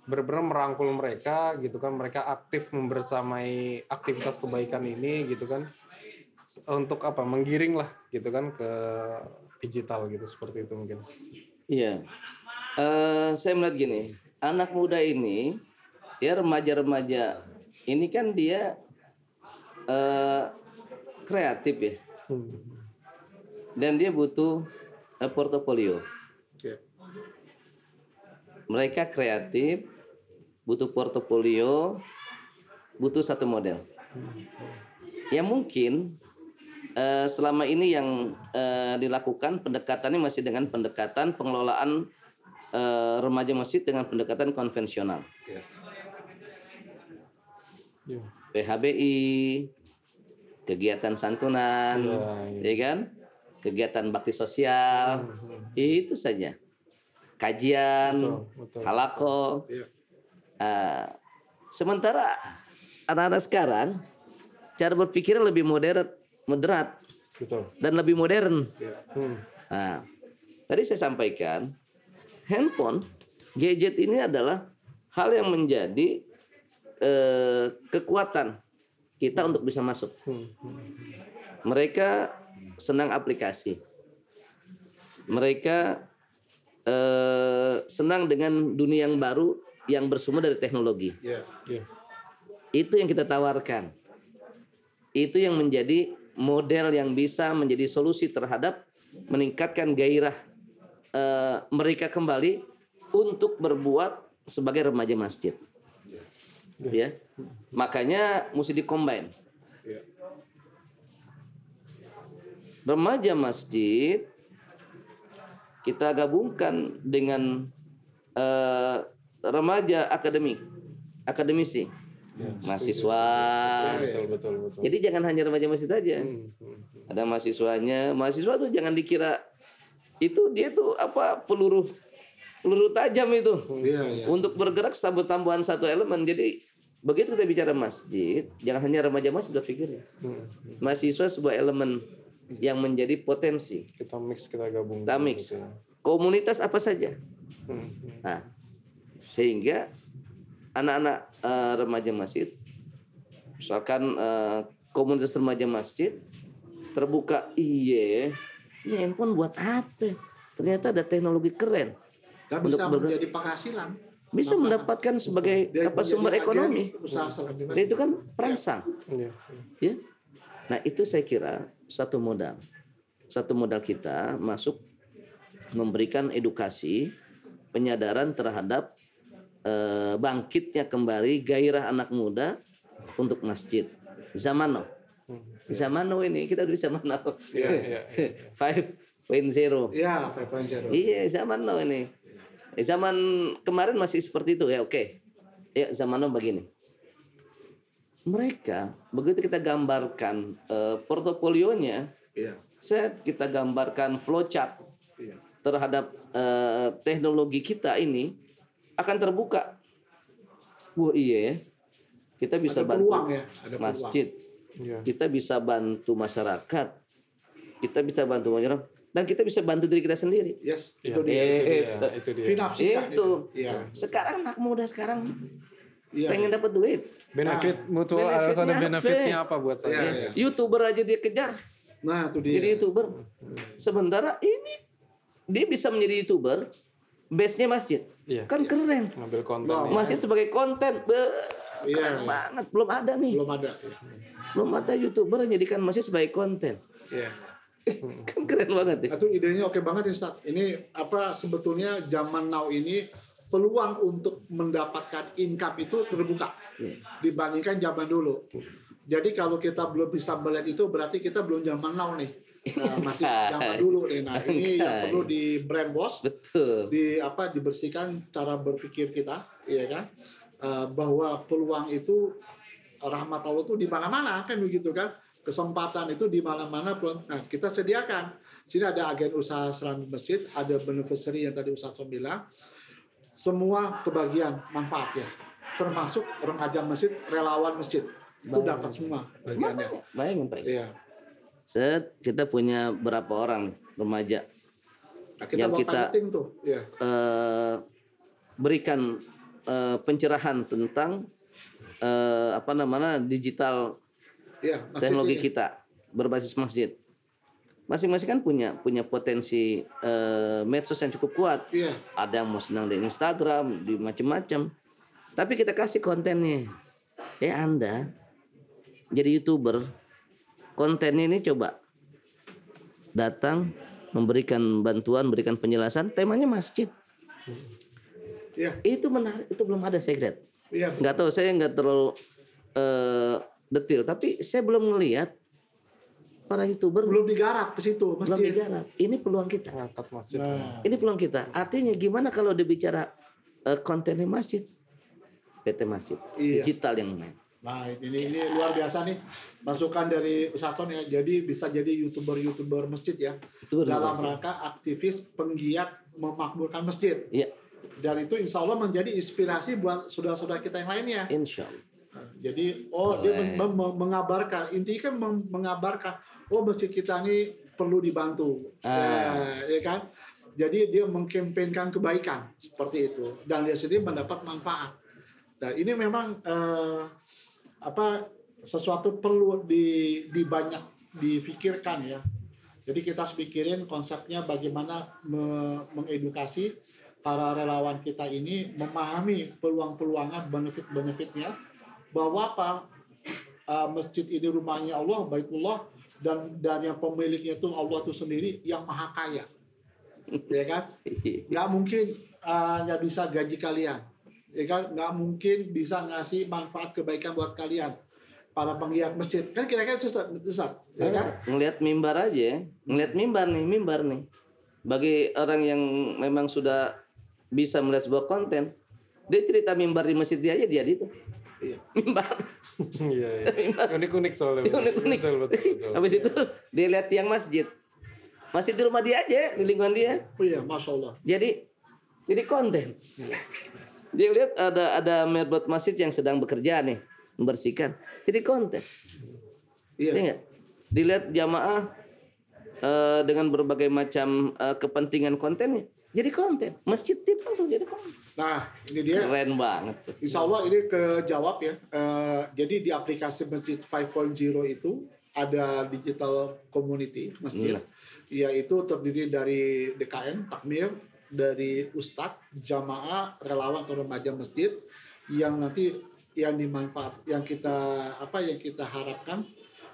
benar-benar merangkul mereka gitu kan. Mereka aktif membersamai aktivitas kebaikan ini gitu kan. Untuk menggiring lah gitu kan ke digital gitu seperti itu mungkin. Iya, saya melihat gini, anak muda ini ya remaja-remaja ini kan dia kreatif ya, dan dia butuh portofolio. Mereka kreatif, butuh portofolio, butuh satu model. Ya mungkin selama ini yang dilakukan pendekatannya masih dengan pendekatan pengelolaan remaja masjid dengan pendekatan konvensional. PHBI, kegiatan santunan, ya kan? Kegiatan bakti sosial, itu saja. Kajian, halaqah. Sementara anak-anak sekarang cara berpikirnya lebih moderat dan lebih modern. Nah, tadi saya sampaikan handphone, gadget ini adalah hal yang menjadi kekuatan kita untuk bisa masuk. Mereka senang aplikasi, mereka senang dengan dunia yang baru yang bersumber dari teknologi. Itu yang kita tawarkan. Itu yang menjadi model yang bisa menjadi solusi terhadap meningkatkan gairah mereka kembali untuk berbuat sebagai remaja masjid. Ya. Makanya mesti dikombin. Remaja masjid kita gabungkan dengan remaja akademisi, mahasiswa. Betul. Jadi jangan hanya remaja masjid saja. Ada mahasiswanya. Mahasiswa tuh jangan dikira itu dia tuh peluru tajam itu. Untuk bergerak tambahan satu elemen. Jadi begitu kita bicara masjid, jangan hanya remaja masjid berpikir. Mahasiswa sebuah elemen yang menjadi potensi. Kita gabung. Kita mix. Gitu ya. Komunitas apa saja. Nah, sehingga anak-anak remaja masjid, misalkan komunitas remaja masjid terbuka, ini handphone buat apa? Ternyata ada teknologi keren. Dan bisa menjadi penghasilan. Bisa mendapatkan sebagai sumber ekonomi. Dan itu kan perangsang. Ya. Nah, itu saya kira satu modal kita masuk memberikan edukasi, penyadaran terhadap bangkitnya kembali gairah anak muda untuk masjid. Zaman now ini kita udah zaman now. 5.0. Iya, 5.0. Iya, zaman now ini. Zaman kemarin masih seperti itu ya, oke. Ya, zaman now begini. Mereka begitu kita gambarkan portofolionya, kita gambarkan flowchart terhadap teknologi kita ini akan terbuka. Wah iya, kita bisa bantu masjid, kita bisa bantu masyarakat, kita bisa bantu masyarakat, dan kita bisa bantu diri kita sendiri. Itu dia. Itu. Sekarang anak muda pengen dapat duit. Benefit mutual harus ada benefitnya apa buat saya? YouTuber aja dia kejar. Nah, itu dia. Jadi YouTuber. Sementara ini dia bisa menjadi YouTuber, base-nya masjid. Kan keren. Ngambil konten. Masjid sebagai konten. Keren banget. Belum ada nih. Belum ada YouTuber yang jadikan masjid sebagai konten. Kan keren banget ya. Itu idenya oke banget ya, Ustaz. Ini sebetulnya zaman now ini peluang untuk mendapatkan income itu terbuka dibandingkan zaman dulu. Jadi kalau kita belum bisa melihat itu berarti kita belum zaman now nih. Masih zaman dulu nih. Nah, ini yang perlu di brainwash, dibersihkan cara berpikir kita, ya kan? Bahwa peluang itu rahmat Allah itu di mana-mana kan begitu kan? Kesempatan itu di mana-mana. Nah, kita sediakan. Sini ada agen usaha seramik masjid, ada beneficiary yang tadi Ustaz bilang. Semua kebagian manfaat ya, termasuk remaja masjid, relawan masjid, itu dapat semua bagiannya. Bayangin Pak. Kita punya berapa orang remaja yang kita berikan pencerahan tentang digital teknologi kita berbasis masjid. Masing-masing kan punya potensi medsos yang cukup kuat. Ada yang mau senang di Instagram, di macam-macam. Tapi kita kasih kontennya. Anda jadi YouTuber, kontennya ini coba datang memberikan bantuan, memberikan penjelasan, temanya masjid. Itu menarik, itu belum ada saya lihat. Nggak tahu, saya nggak terlalu detail, tapi saya belum melihat para YouTuber belum digarap ke situ masjid. Belum digarap. Ini peluang kita. Ini peluang kita. Artinya gimana kalau dibicara kontennya masjid? PT Masjid. Digital yang main. Nah, ini luar biasa nih masukan dari Ustaz ya. Jadi bisa jadi YouTuber masjid ya. Dalam rangka aktivis penggiat memakmurkan masjid. Dan itu insya Allah menjadi inspirasi buat saudara-saudara kita yang lainnya. Insya Allah. Jadi dia mengabarkan, intinya kan mengabarkan masjid kita ini perlu dibantu, ya kan? Jadi dia mengkampanyekan kebaikan seperti itu dan dia sendiri mendapat manfaat. Dan ini memang sesuatu perlu banyak difikirkan ya. Jadi kita harus pikirin konsepnya bagaimana mengedukasi para relawan kita ini memahami peluang-peluangan, benefit-benefitnya. Bahwa masjid ini rumahnya Allah, Baitullah, dan yang pemiliknya itu Allah itu sendiri yang maha kaya, ya kan? Nggak mungkin nggak bisa gaji kalian, ya kan? Nggak mungkin bisa ngasih manfaat kebaikan buat kalian para penggiat masjid, kan kira-kira Ustaz, ya kan? Ngelihat mimbar aja, ngelihat mimbar nih. Bagi orang yang memang sudah bisa melihat sebuah konten, dia cerita mimbar di masjid dia aja dia itu. Iya. Mimbar. Iya, unik-unik soalnya. Unik-unik. Betul. Habis itu dia lihat tiang masjid. Masjid di rumah dia aja, di lingkungan dia. Iya, Masya Allah. Jadi konten. Dia lihat ada merbot masjid yang sedang bekerja nih, membersihkan. Jadi konten. Iya. Iya nggak? Dilihat jamaah dengan berbagai macam kepentingan kontennya. Jadi konten. Masjid itu tuh jadi konten. Nah, ini dia. Keren banget tuh. Insya Allah ini kejawab ya. Jadi di aplikasi Masjid 5.0 itu ada digital community masjid, yaitu terdiri dari DKM, takmir, dari ustadz, jamaah, relawan atau remaja masjid yang nanti yang kita harapkan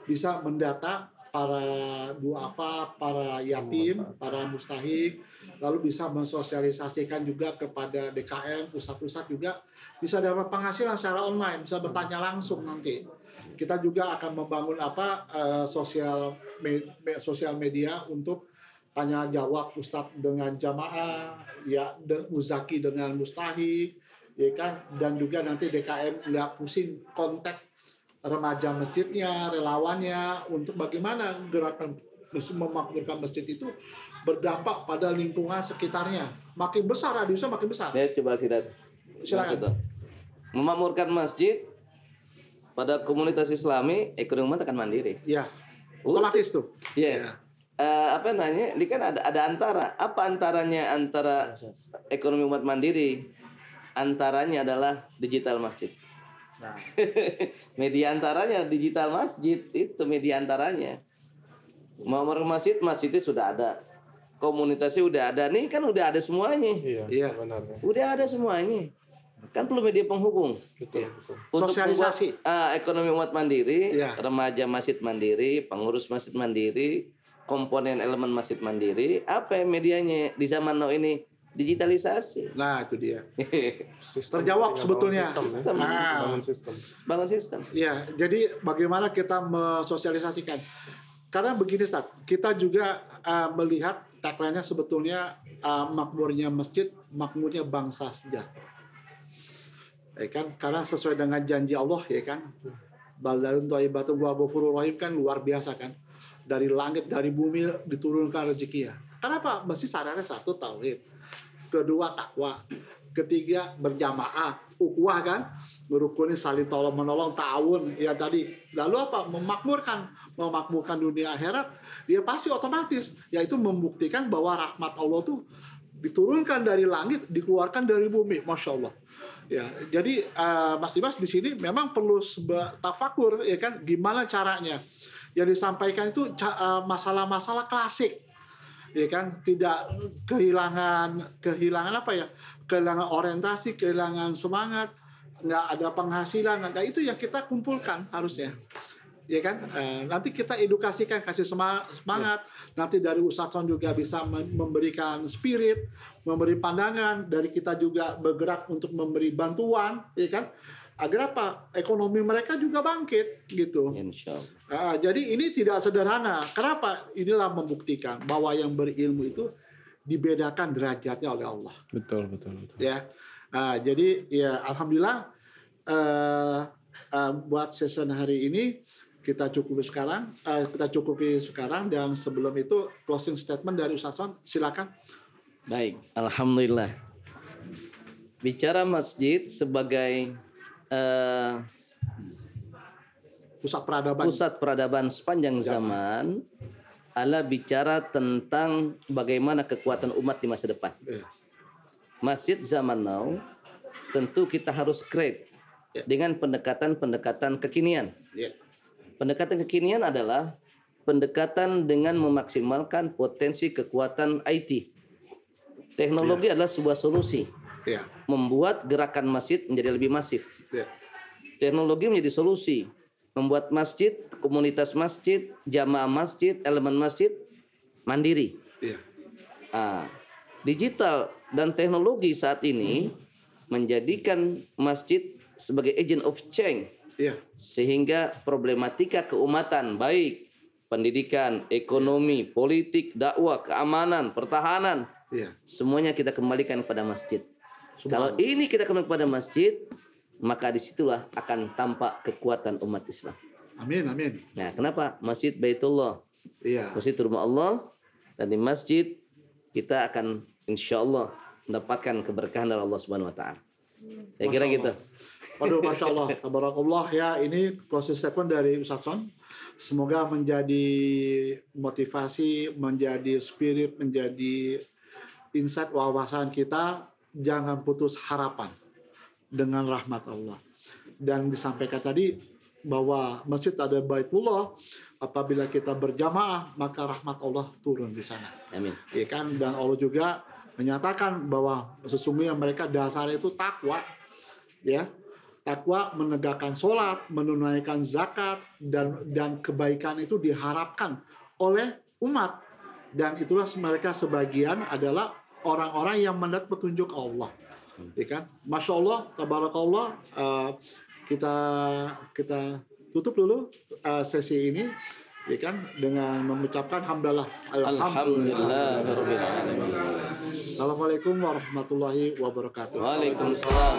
bisa mendata para duafa, para yatim, para mustahik, lalu bisa mensosialisasikan juga kepada DKM, ustadz-ustadz juga bisa dapat penghasilan secara online, bisa bertanya langsung nanti. Kita juga akan membangun sosial media untuk tanya jawab ustadz dengan jamaah, ya muzaki dengan mustahik, ya kan, dan juga nanti DKM nggak pusing kontak remaja masjidnya, relawannya untuk bagaimana gerakan memakmurkan masjid itu berdampak pada lingkungan sekitarnya. Makin besar radiusnya makin besar. Ya, coba kita Silakan. memakmurkan masjid pada komunitas Islami, ekonomi akan mandiri. Ya, otomatis tuh. Iya. Ini kan ada antara. Apa antaranya antara ekonomi umat mandiri? Antaranya adalah digital masjid. Nah. Media antaranya digital masjid, itu media antaranya. Mau masjid itu sudah ada, komunitasnya udah ada, nih kan udah ada semuanya. Iya. Benar. Udah ada semuanya, kan perlu media penghubung. Betul. Untuk Sosialisasi. membuat, ekonomi umat mandiri, Iya. remaja masjid mandiri, pengurus masjid mandiri, komponen elemen masjid mandiri. Apa medianya di zaman now ini? Digitalisasi. Nah, itu dia. Sistem, Terjawab sebetulnya. Sistem. Bangun sistem. Bangun sistem. Ya, jadi bagaimana kita mensosialisasikan? Karena begini, Ustaz, kita juga melihat tagline-nya sebetulnya makmurnya masjid, makmurnya bangsa sejahtera. Ya kan? Karena sesuai dengan janji Allah, ya kan? Baldatun thayyibatun wa ghafurur rahim kan luar biasa kan? Dari langit, dari bumi diturunkan rezeki ya. Kenapa? Mesti syaratnya satu tauhid. Kedua takwa, ketiga berjamaah, ukhuwah kan, merukuni saling tolong menolong, ta'awun ya tadi. Lalu apa? Memakmurkan dunia akhirat, dia pasti otomatis, yaitu membuktikan bahwa rahmat Allah tuh diturunkan dari langit, dikeluarkan dari bumi, masya Allah. Ya, jadi Mas Dimas di sini memang perlu tafakur, ya kan, gimana caranya. Yang disampaikan itu masalah-masalah klasik. Ya kan, tidak kehilangan apa ya, kehilangan orientasi, kehilangan semangat, nggak ada penghasilan. Nah, itu yang kita kumpulkan harusnya, ya kan. Nanti kita edukasikan, kasih semangat. Nanti dari Ustadz juga bisa memberikan spirit, memberi pandangan. Dari kita juga bergerak untuk memberi bantuan, ya kan, agar apa, ekonomi mereka juga bangkit gitu. Insya Allah. Jadi ini tidak sederhana. Kenapa? Inilah membuktikan bahwa yang berilmu itu dibedakan derajatnya oleh Allah. Betul. Ya, jadi ya alhamdulillah buat session hari ini kita cukupi sekarang, dan sebelum itu closing statement dari Ustaz Son, silakan. Baik, alhamdulillah. Bicara masjid sebagai pusat peradaban sepanjang zaman, adalah bicara tentang bagaimana kekuatan umat di masa depan. Masjid zaman now tentu kita harus create dengan pendekatan kekinian. Pendekatan kekinian adalah pendekatan dengan memaksimalkan potensi kekuatan IT. Teknologi adalah sebuah solusi membuat gerakan masjid menjadi lebih masif. Teknologi menjadi solusi membuat masjid, komunitas masjid, jamaah masjid, elemen masjid mandiri. Iya. Digital dan teknologi saat ini menjadikan masjid sebagai agent of change. Iya. Sehingga problematika keumatan baik pendidikan, ekonomi, politik, dakwah, keamanan, pertahanan, Iya. semuanya kita kembalikan kepada masjid. Kalau Subhanallah. ini kita kembalikan kepada masjid, maka disitulah akan tampak kekuatan umat Islam. Amin, amin. Nah, kenapa? Masjid Baitullah, Iya. masjid rumah Allah, dan di masjid kita akan insya Allah mendapatkan keberkahan dari Allah Subhanahu Wa Taala. Saya kira Masya gitu. Allah. Waduh, Masya Allah, tabarakallah ya. Ini closing statement dari Ustaz Son. Semoga menjadi motivasi, menjadi spirit, menjadi insight wawasan kita. Jangan putus harapan dengan rahmat Allah. Dan disampaikan tadi bahwa masjid ada Baitullah. Apabila kita berjamaah, maka rahmat Allah turun di sana. Amin. Ya kan? Dan Allah juga menyatakan bahwa sesungguhnya mereka dasarnya itu takwa, ya, takwa, menegakkan sholat, menunaikan zakat, dan kebaikan itu diharapkan oleh umat, dan itulah mereka sebagian adalah orang-orang yang mendapat petunjuk Allah, ya kan? Masya Allah, tabarakallah. Kita tutup dulu sesi ini, ya kan, dengan mengucapkan hamdalah. Alhamdulillahirabbil alamin. Assalamualaikum warahmatullahi wabarakatuh. Waalaikumsalam.